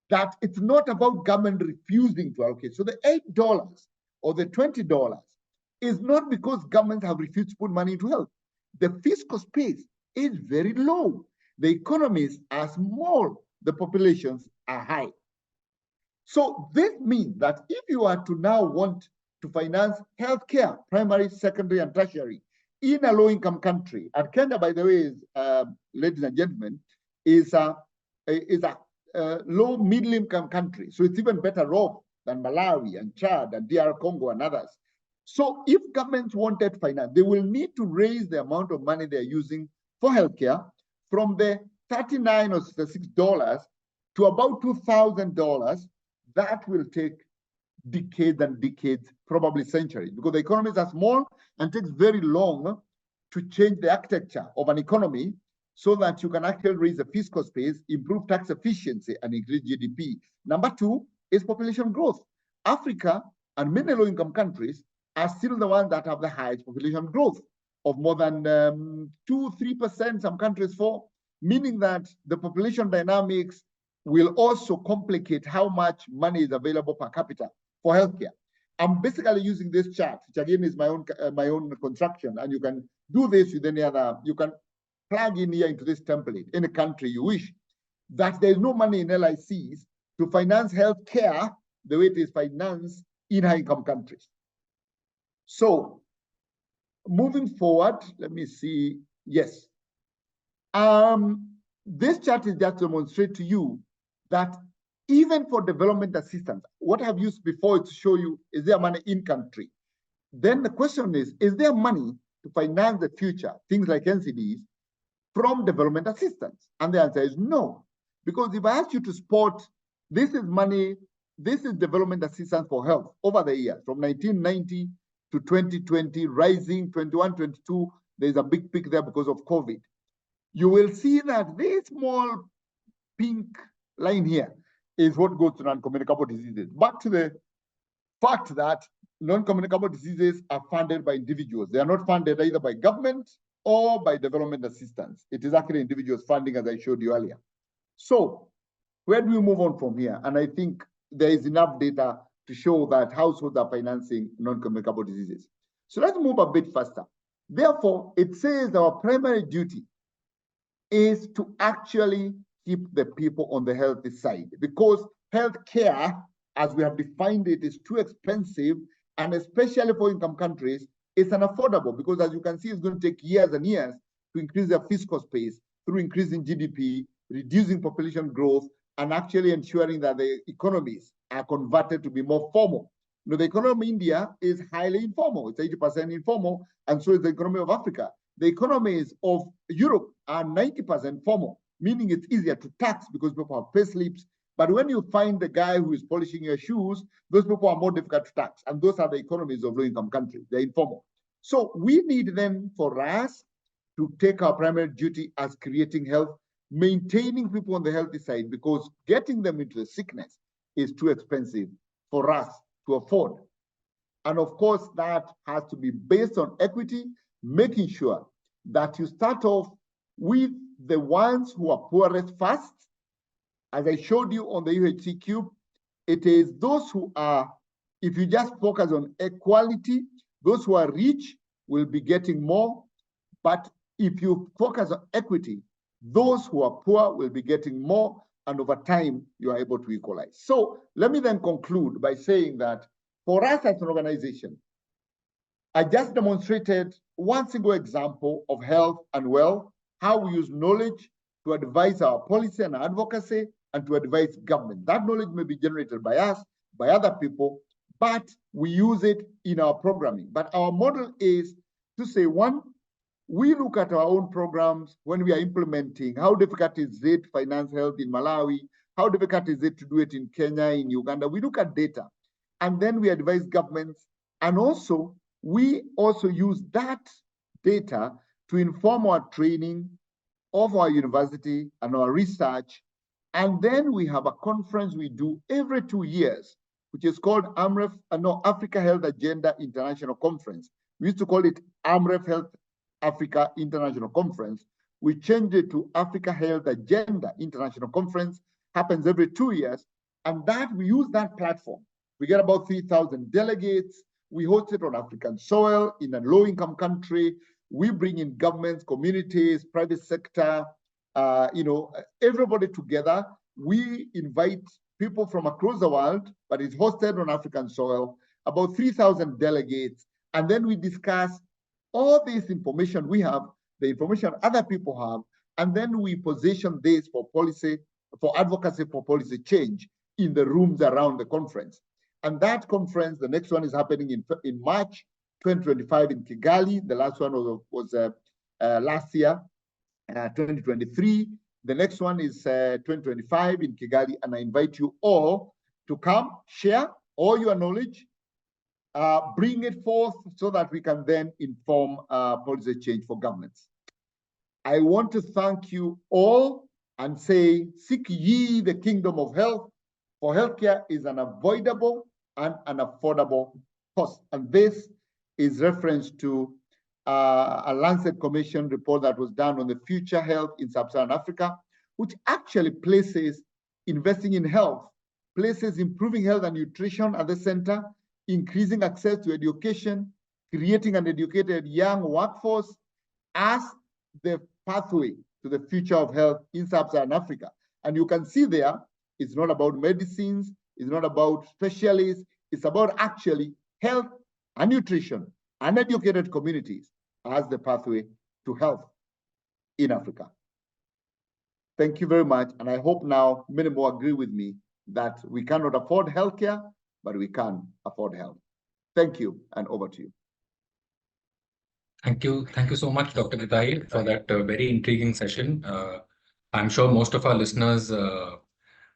that it's not about government refusing to allocate. So the $8 or the $20 is not because governments have refused to put money into health. The fiscal space is very low. The economies are small. The populations are high. So this means that if you are to now want to finance healthcare, primary, secondary, and tertiary, in a low-income country, and Kenya, by the way, is, ladies and gentlemen, is a low, middle-income country. So it's even better off than Malawi and Chad and DR Congo and others. So if governments wanted finance, they will need to raise the amount of money they're using for healthcare from the $39 or $66 to about $2,000. That will take decades and decades, probably centuries, because the economies are small and takes very long to change the architecture of an economy so that you can actually raise the fiscal space, improve tax efficiency, and increase GDP. Number 2 is population growth. Africa and many low-income countries are still the ones that have the highest population growth of more than 2-3%, some countries 4%, meaning that the population dynamics will also complicate how much money is available per capita for healthcare. I'm basically using this chart, which again is my own construction, and you can do this with any other. You can plug in here into this template, any country you wish, that there's no money in LICs to finance healthcare the way it is financed in high-income countries. So, moving forward, let me see. Yes. This chart is just to demonstrate to you that even for development assistance, what I've used before is to show you, is there money in country? Then the question is there money to finance the future, things like NCDs, from development assistance? And the answer is no. Because if I ask you to spot, this is money, this is development assistance for health over the years, from 1990 to 2020, rising 21, 22, there's a big peak there because of COVID. You will see that this small pink line here is what goes to non-communicable diseases. Back to the fact that non-communicable diseases are funded by individuals. They are not funded either by government or by development assistance. It is actually individuals funding, as I showed you earlier. So where do we move on from here? And I think there is enough data to show that households are financing non-communicable diseases. So let's move a bit faster. Therefore, it says our primary duty is to actually keep the people on the healthy side, because healthcare, as we have defined it, is too expensive, and especially for income countries, it's unaffordable, because as you can see, it's going to take years and years to increase their fiscal space through increasing GDP, reducing population growth, and actually ensuring that the economies are converted to be more formal. You know, the economy in India is highly informal. It's 80% informal, and so is the economy of Africa. The economies of Europe are 90% formal, meaning it's easier to tax because people have pay slips. But when you find the guy who is polishing your shoes, those people are more difficult to tax. And those are the economies of low-income countries. They're informal. So we need then for us to take our primary duty as creating health, maintaining people on the healthy side, because getting them into the sickness is too expensive for us to afford. And of course, that has to be based on equity, making sure that you start off with the ones who are poorest first. As I showed you on the UHC cube, it is those who are, if you just focus on equality, those who are rich will be getting more. But if you focus on equity, those who are poor will be getting more, and over time, you are able to equalize. So let me then conclude by saying that for us as an organization, I just demonstrated one single example of health and wealth, how we use knowledge to advise our policy and advocacy and to advise government. That knowledge may be generated by us, by other people, but we use it in our programming. But our model is to say, one, we look at our own programs when we are implementing. How difficult is it to finance health in Malawi? How difficult is it to do it in Kenya, in Uganda? We look at data, and then we advise governments. And also, we also use that data to inform our training of our university and our research. And then we have a conference we do every 2 years, which is called Africa Health Agenda International Conference. We used to call it AMREF Health Africa International Conference. We changed it to Africa Health Agenda International Conference, happens every 2 years. And that we use that platform. We get about 3,000 delegates. We host it on African soil in a low-income country. We bring in governments, communities, private sector, everybody together. We invite people from across the world, but it's hosted on African soil, about 3,000 delegates. And then we discuss all this information we have, the information other people have, and then we position this for policy, for advocacy for policy change in the rooms around the conference. And that conference, the next one is happening in March 2025 in Kigali. The last one was last year, 2023. The next one is 2025 in Kigali. And I invite you all to come, share all your knowledge, bring it forth so that we can then inform policy change for governments. I want to thank you all and say, seek ye the kingdom of health, for healthcare is unavoidable and an affordable cost. And this is reference to a Lancet Commission report that was done on the future health in sub-Saharan Africa, which actually places investing in health, places improving health and nutrition at the center, increasing access to education, creating an educated young workforce as the pathway to the future of health in sub-Saharan Africa. And you can see there, it's not about medicines, it's not about specialists, it's about actually health and nutrition and educated communities as the pathway to health in Africa. Thank you very much. And I hope now many more agree with me that we cannot afford healthcare, but we can afford health. Thank you, and over to you. Thank you. Thank you so much, Dr. Gitahi, for that very intriguing session. I'm sure most of our listeners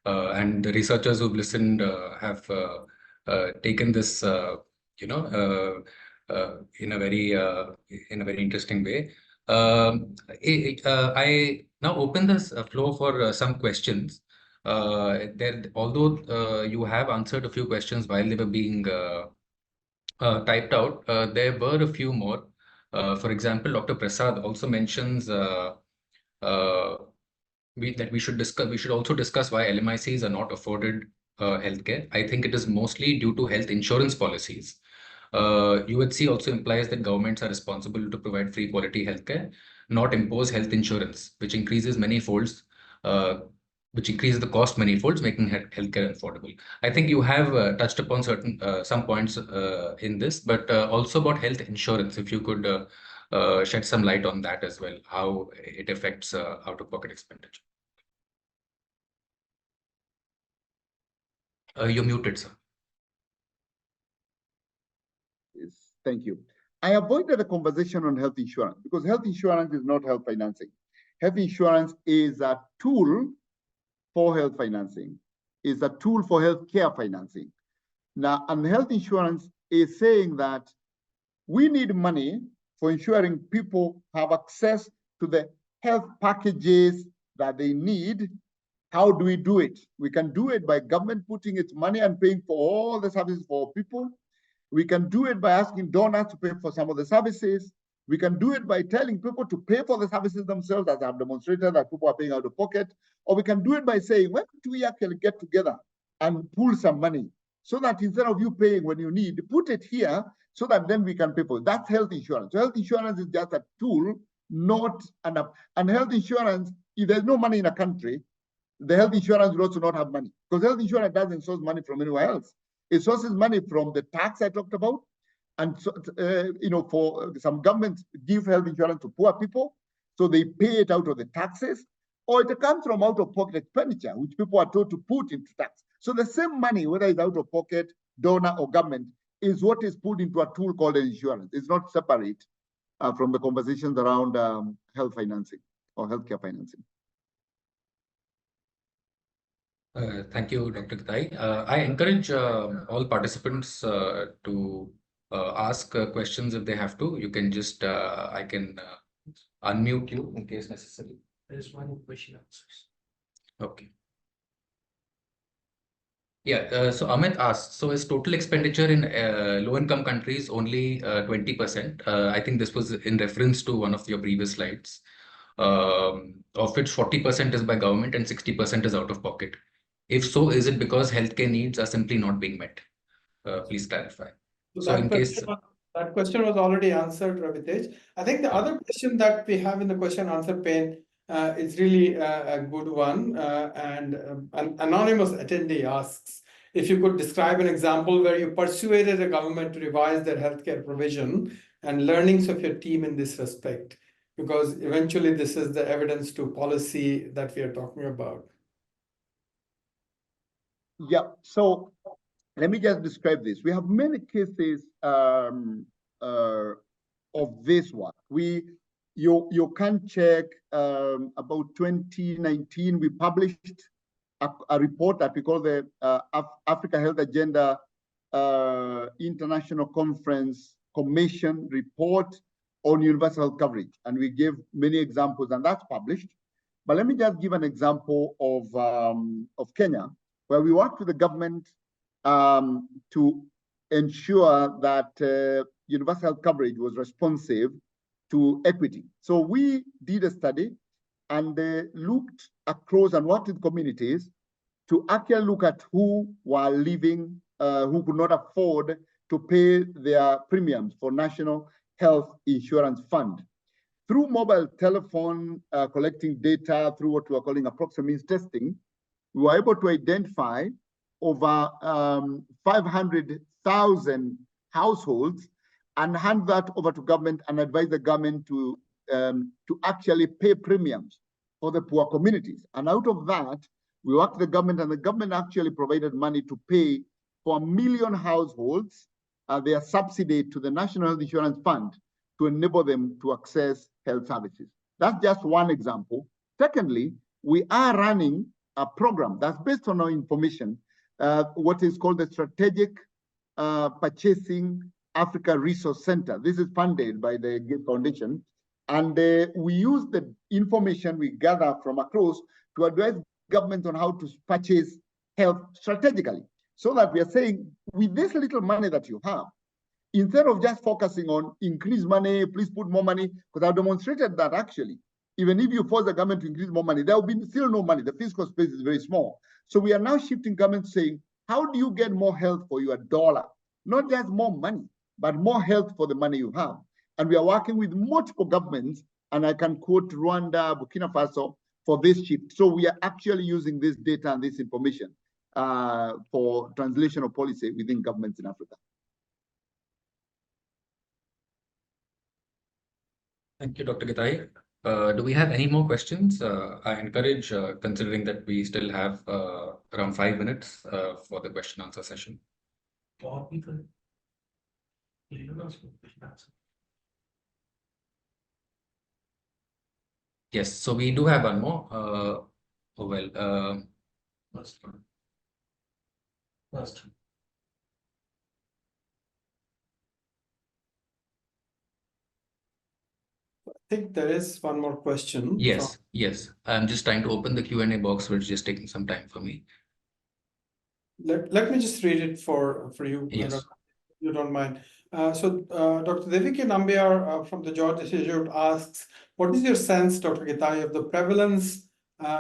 and the researchers who've listened have taken this, in a very interesting way. I now open this floor for some questions. Although you have answered a few questions while they were being typed out, there were a few more. For example, Dr. Prasad also mentions we should also discuss why LMICs are not afforded healthcare. I think it is mostly due to health insurance policies. UHC also implies that governments are responsible to provide free quality healthcare, not impose health insurance, which increases many folds, which increases the cost many folds, making healthcare affordable. I think you have touched upon some points in this, but also about health insurance. If you could shed some light on that as well, how it affects out-of-pocket expenditure. You're muted, sir. Yes, thank you. I avoided a conversation on health insurance because health insurance is not health financing. Health insurance is a tool for health financing, is a tool for healthcare financing. Now, and health insurance is saying that we need money for ensuring people have access to the health packages that they need. How do we do it? We can do it by government putting its money and paying for all the services for people. We can do it by asking donors to pay for some of the services. We can do it by telling people to pay for the services themselves, as I've demonstrated that people are paying out of pocket. Or we can do it by saying, why don't we actually get together and pool some money so that instead of you paying when you need, put it here so that then we can pay for it. That's health insurance. So health insurance is just a tool, not an app. And health insurance, if there's no money in a country, the health insurance will also not have money because health insurance doesn't source money from anywhere else. It sources money from the tax I talked about. And so, for some governments give health insurance to poor people, so they pay it out of the taxes, or it comes from out-of-pocket expenditure, which people are told to put into tax. So the same money, whether it's out-of-pocket, donor, or government, is what is put into a tool called insurance. It's not separate from the conversations around health financing or healthcare financing. Thank you, Dr. Kitai. I encourage all participants to ask questions if they have to. You can just, I can unmute you in case necessary. There's one question answers. Okay. Yeah, so Amit asked, so is total expenditure in low-income countries only 20%? I think this was in reference to one of your previous slides, of which 40% is by government and 60% is out of pocket. If so, is it because healthcare needs are simply not being met? Please clarify. So that question was already answered, Ravitej. I think the other question that we have in the question answer pane is really a good one. And an anonymous attendee asks, if you could describe an example where you persuaded a government to revise their healthcare provision and learnings of your team in this respect, because eventually this is the Evidence2Policy that we are talking about. Yeah, so let me just describe this. We have many cases of this one. You can check about 2019, we published a report that we call the Africa Health Agenda International Conference Commission Report on Universal Health Coverage. And we gave many examples, and that's published. But let me just give an example of Kenya, where we worked with the government to ensure that universal health coverage was responsive to equity. So we did a study and looked across and worked with communities to actually look at who were living, who could not afford to pay their premiums for National Health Insurance Fund. Through mobile telephone, collecting data through what we are calling approximate testing, we were able to identify over 500,000 households and hand that over to government and advise the government to actually pay premiums for the poor communities. And out of that, we worked with the government, and the government actually provided money to pay for 1 million households their subsidy to the National Health Insurance Fund to enable them to access health services. That's just one example. Secondly, we are running a program that's based on our information, what is called the Strategic Purchasing Africa Resource Center. This is funded by the Gates Foundation. And we use the information we gather from across to advise government on how to purchase health strategically. So that we are saying, with this little money that you have, instead of just focusing on increase money, please put more money, because I've demonstrated that actually Even if you force the government to increase more money, there will be still no money. The fiscal space is very small. So we are now shifting government saying, how do you get more health for your dollar? Not just more money, but more health for the money you have. And we are working with multiple governments, and I can quote Rwanda, Burkina Faso for this shift. So we are actually using this data and this information for translation of policy within governments in Africa. Thank you, Dr. Gitai. Do we have any more questions? I encourage, considering that we still have around 5 minutes for the question answer session. For people, you know, question answer. Yes, so we do have one more. First one. First one. I think there is one more question. Yes, yes. I'm just trying to open the Q&A box, which is just taking some time for me. Let me just read it for you, Yes. if you don't mind. Dr. Deviki Nambiar from the George Institute asks, what is your sense, Dr. Gitai, of the prevalence,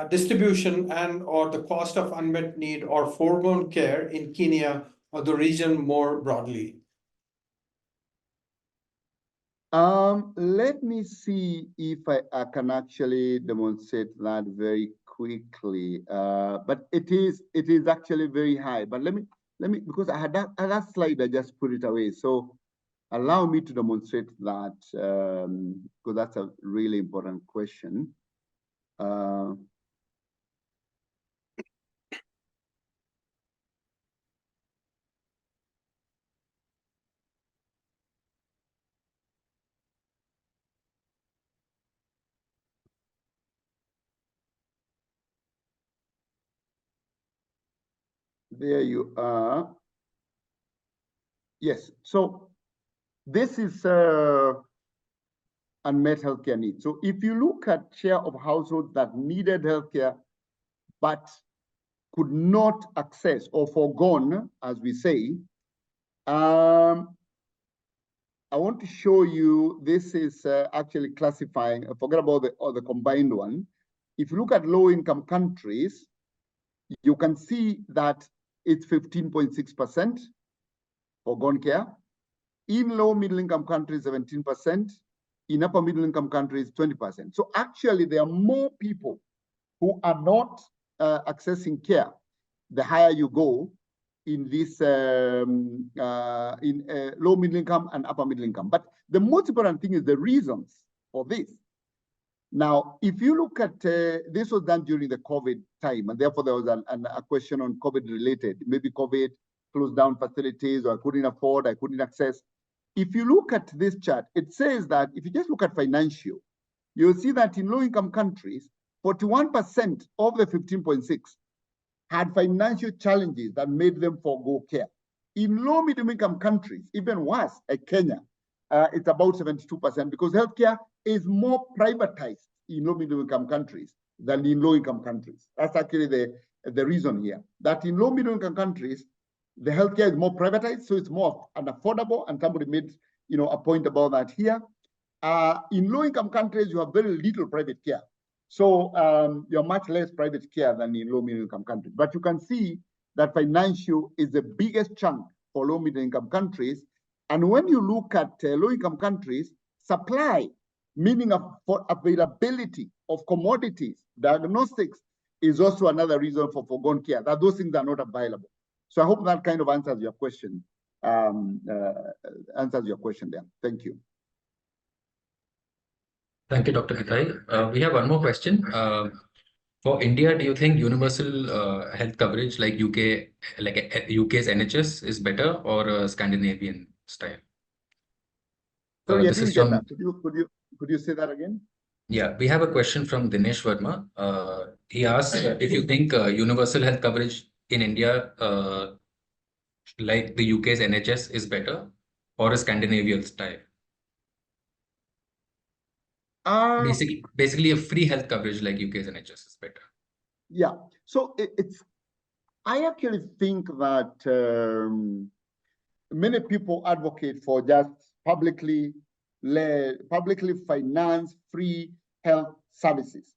distribution, and or the cost of unmet need or foregone care in Kenya or the region more broadly? Let me see if I can actually demonstrate that very quickly. But it is actually very high. But let me because I had that slide, I just put it away. So allow me to demonstrate that because that's a really important question. There you are. Yes, so this is unmet healthcare needs. So if you look at share of households that needed healthcare but could not access or forgone, as we say, I want to show you, this is actually classifying, forget about the combined one. If you look at low-income countries, you can see that it's 15.6% forgone care. In low middle-income countries, 17%. In upper middle-income countries, 20%. So actually, there are more people who are not accessing care the higher you go in this low middle income and upper middle income. But the most important thing is the reasons for this. Now, if you look at this was done during the COVID time, and therefore there was a question on COVID related. Maybe COVID closed down facilities, or I couldn't afford, I couldn't access. If you look at this chart, it says that if you just look at financial, you'll see that in low-income countries, 41% of the 15.6 had financial challenges that made them forgo care. In low middle income countries, even worse, like Kenya, it's about 72% because healthcare is more privatized in low middle income countries than in low income countries. That's actually the reason here. That in low middle income countries, the healthcare is more privatized, so it's more unaffordable, and somebody made a point about that here. In low income countries, you have very little private care. So you're much less private care than in low middle income countries. But you can see that financial is the biggest chunk for low middle income countries. And when you look at low income countries, supply, meaning for availability of commodities, diagnostics, is also another reason for forgone care, that those things are not available. So I hope that kind of answers your question. Answers your question there. Thank you. Thank you, Dr. Gitai. We have one more question. For India, do you think universal health coverage like UK's NHS is better, or Scandinavian style? Sorry, I This didn't is get from, that. Could you say that again? yeah, we have a question from Dinesh Verma. He asks if you think universal health coverage in India, like the UK's NHS, is better, or a Scandinavian style? Basically, a free health coverage like UK's NHS is better. Yeah. So I actually think that many people advocate for just publicly financed free health services.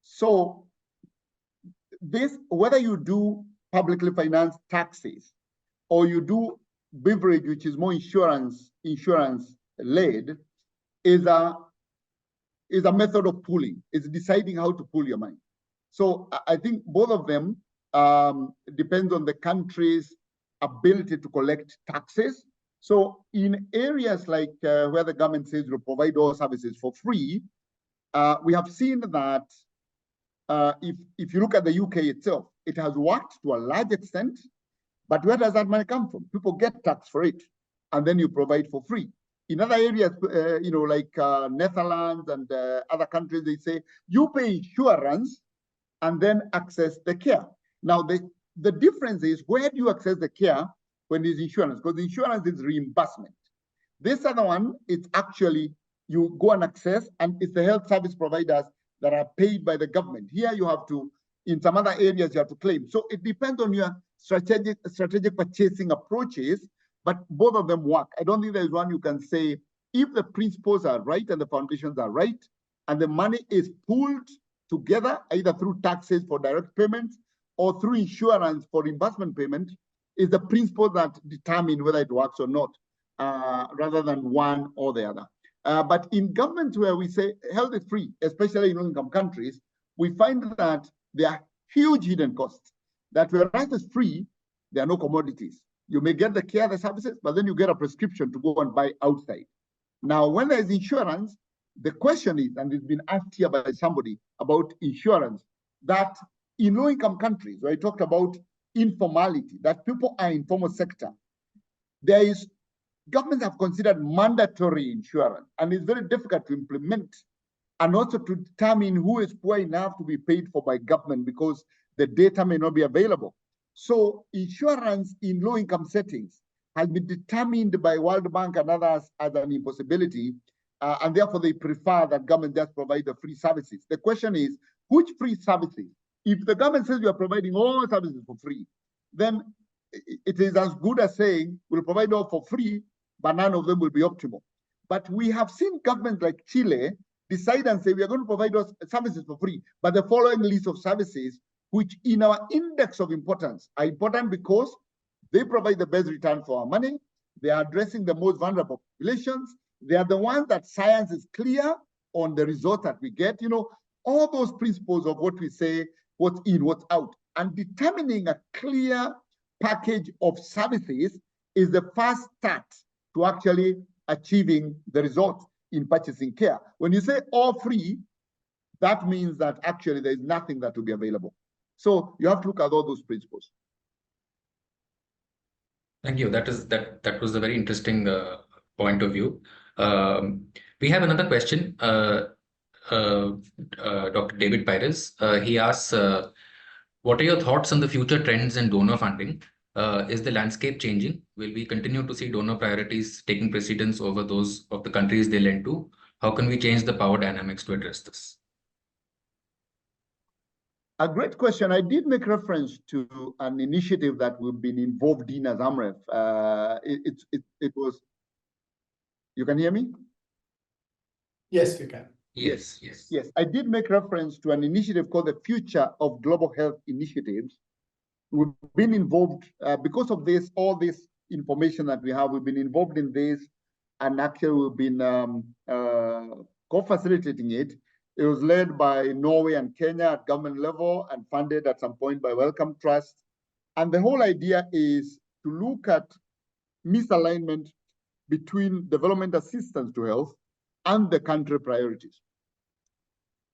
So this, whether you do publicly financed taxis or you do beverage, which is more insurance led, is a method of pooling. It's deciding how to pool your money. So I think both of them depends on the country's ability to collect taxes. So in areas like where the government says will provide all services for free, we have seen that if you look at the UK itself, it has worked to a large extent, but where does that money come from? People get taxed for it, and then you provide for free. In other areas, like Netherlands and other countries, they say you pay insurance and then access the care. Now, the difference is, where do you access the care when there's insurance? Because insurance is reimbursement. This other one, it's actually, you go and access, and it's the health service providers that are paid by the government. Here you have to, in some other areas, you have to claim. So it depends on your strategic purchasing approaches, but both of them work. I don't think there's one you can say, if the principles are right and the foundations are right, and the money is pooled together, either through taxes for direct payments or through insurance for reimbursement payment, is the principle that determine whether it works or not, rather than one or the other. But in governments where we say health is free, especially in low-income countries, we find that there are huge hidden costs. That whereas it's free, there are no commodities. You may get the care, the services, but then you get a prescription to go and buy outside. Now, when there's insurance, the question is, and it's been asked here by somebody about insurance, that in low-income countries, where I talked about informality, that people are in informal sector, governments have considered mandatory insurance, and it's very difficult to implement, and also to determine who is poor enough to be paid for by government, because the data may not be available. So insurance in low-income settings has been determined by World Bank and others as an impossibility, and therefore they prefer that government just provide the free services. The question is, which free services? If the government says we are providing all services for free, then it is as good as saying we'll provide all for free, but none of them will be optimal. But we have seen governments like Chile decide and say we are going to provide those services for free, but the following list of services, which in our index of importance are important because they provide the best return for our money, they are addressing the most vulnerable populations, they are the ones that science is clear on the result that we get, all those principles of what we say, what's in, what's out, and determining a clear package of services is the first start to actually achieving the result in purchasing care. When you say all free, that means that actually there is nothing that will be available. So you have to look at all those principles. Thank you. That was a very interesting point of view. We have another question. Dr. David Pires. He asks, what are your thoughts on the future trends in donor funding? Is the landscape changing? Will we continue to see donor priorities taking precedence over those of the countries they lend to? How can we change the power dynamics to address this? A great question. I did make reference to an initiative that we've been involved in as AMREF. It was, you can hear me? Yes, we can. Yes. I did make reference to an initiative called the Future of Global Health Initiatives. We've been involved because of this, all this information that we have, we've been involved in this, and actually we've been co-facilitating it. It was led by Norway and Kenya at government level and funded at some point by Wellcome Trust. And the whole idea is to look at misalignment between development assistance to health and the country priorities.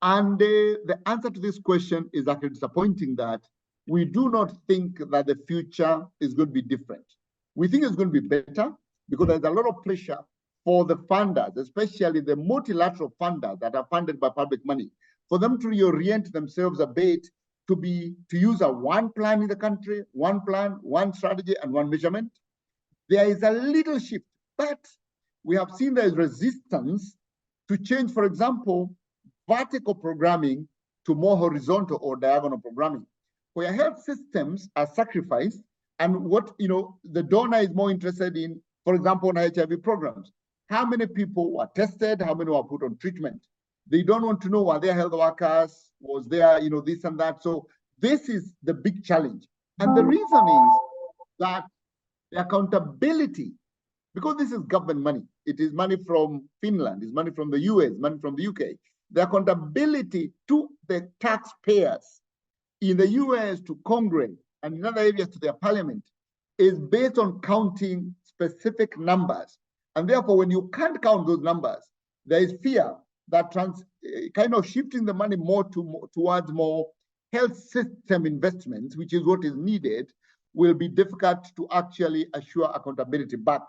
And the answer to this question is actually disappointing, that we do not think that the future is going to be different. We think it's going to be better because there's a lot of pressure for the funders, especially the multilateral funders that are funded by public money, for them to reorient themselves a bit to use a one plan in the country, one plan, one strategy, and one measurement. There is a little shift, but we have seen there is resistance to change, for example, vertical programming to more horizontal or diagonal programming, where health systems are sacrificed, and what the donor is more interested in, for example, on HIV programs. How many people were tested? How many were put on treatment? They don't want to know, are there health workers? Was there, this and that? So this is the big challenge. And the reason is that the accountability, because this is government money, it is money from Finland, it's money from the US, money from the UK. The accountability to the taxpayers in the US to Congress and in other areas to their parliament is based on counting specific numbers. And therefore, when you can't count those numbers, there is fear that kind of shifting the money towards more health system investments, which is what is needed, will be difficult to actually assure accountability back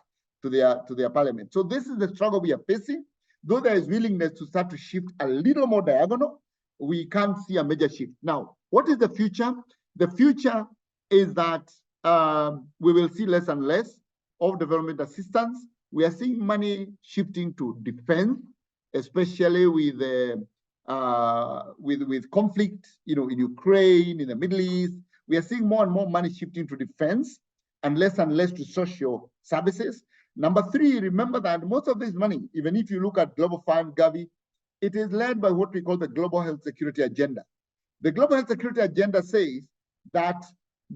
to their parliament. So this is the struggle we are facing. Though there is willingness to start to shift a little more diagonal, we can't see a major shift. Now, what is the future? The future is that we will see less and less of development assistance. We are seeing money shifting to defense, especially with conflict, in Ukraine, in the Middle East. We are seeing more and more money shifting to defense and less to social services. Number three, remember that most of this money, even if you look at Global Fund, Gavi, it is led by what we call the Global Health Security Agenda. The Global Health Security Agenda says that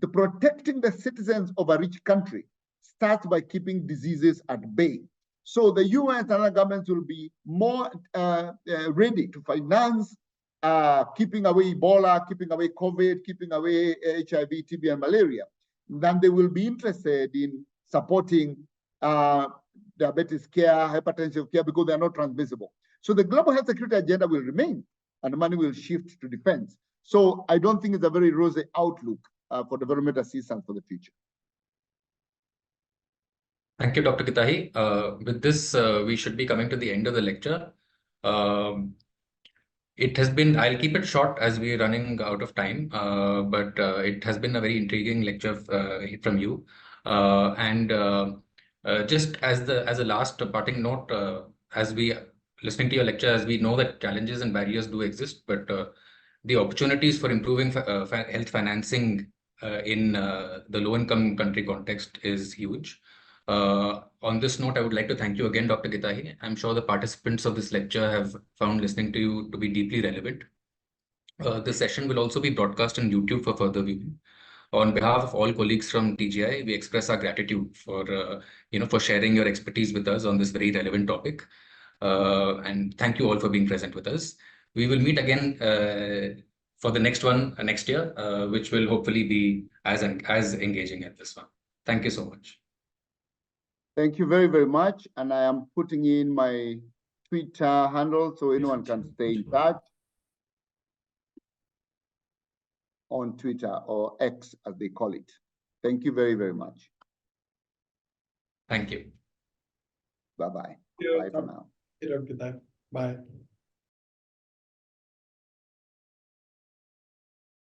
the protecting the citizens of a rich country starts by keeping diseases at bay. So the US and other governments will be more ready to finance keeping away Ebola, keeping away COVID, keeping away HIV, TB, and malaria, than they will be interested in supporting diabetes care, hypertension care, because they are not transmissible. So the global health security agenda will remain, and the money will shift to defense. So I don't think it's a very rosy outlook for development assistance for the future. Thank you, Dr. Kitahi. With this, we should be coming to the end of the lecture. It has been, I'll keep it short as we're running out of time, but it has been a very intriguing lecture from you. Just as a last parting note, as we listening to your lecture, as we know that challenges and barriers do exist, but the opportunities for improving health financing in the low-income country context is huge. On this note, I would like to thank you again, Dr. Kitahi. I'm sure the participants of this lecture have found listening to you to be deeply relevant. This session will also be broadcast on YouTube for further viewing. On behalf of all colleagues from TGI, we express our gratitude for for sharing your expertise with us on this very relevant topic. And thank you all for being present with us. We will meet again for the next one next year, which will hopefully be as engaging as this one. Thank you so much. Thank you very, very much. And I am putting in my Twitter handle so anyone can stay in touch on Twitter, or X as they call it. Thank you very, very much. Thank you. Bye-bye. Bye for now. Bye.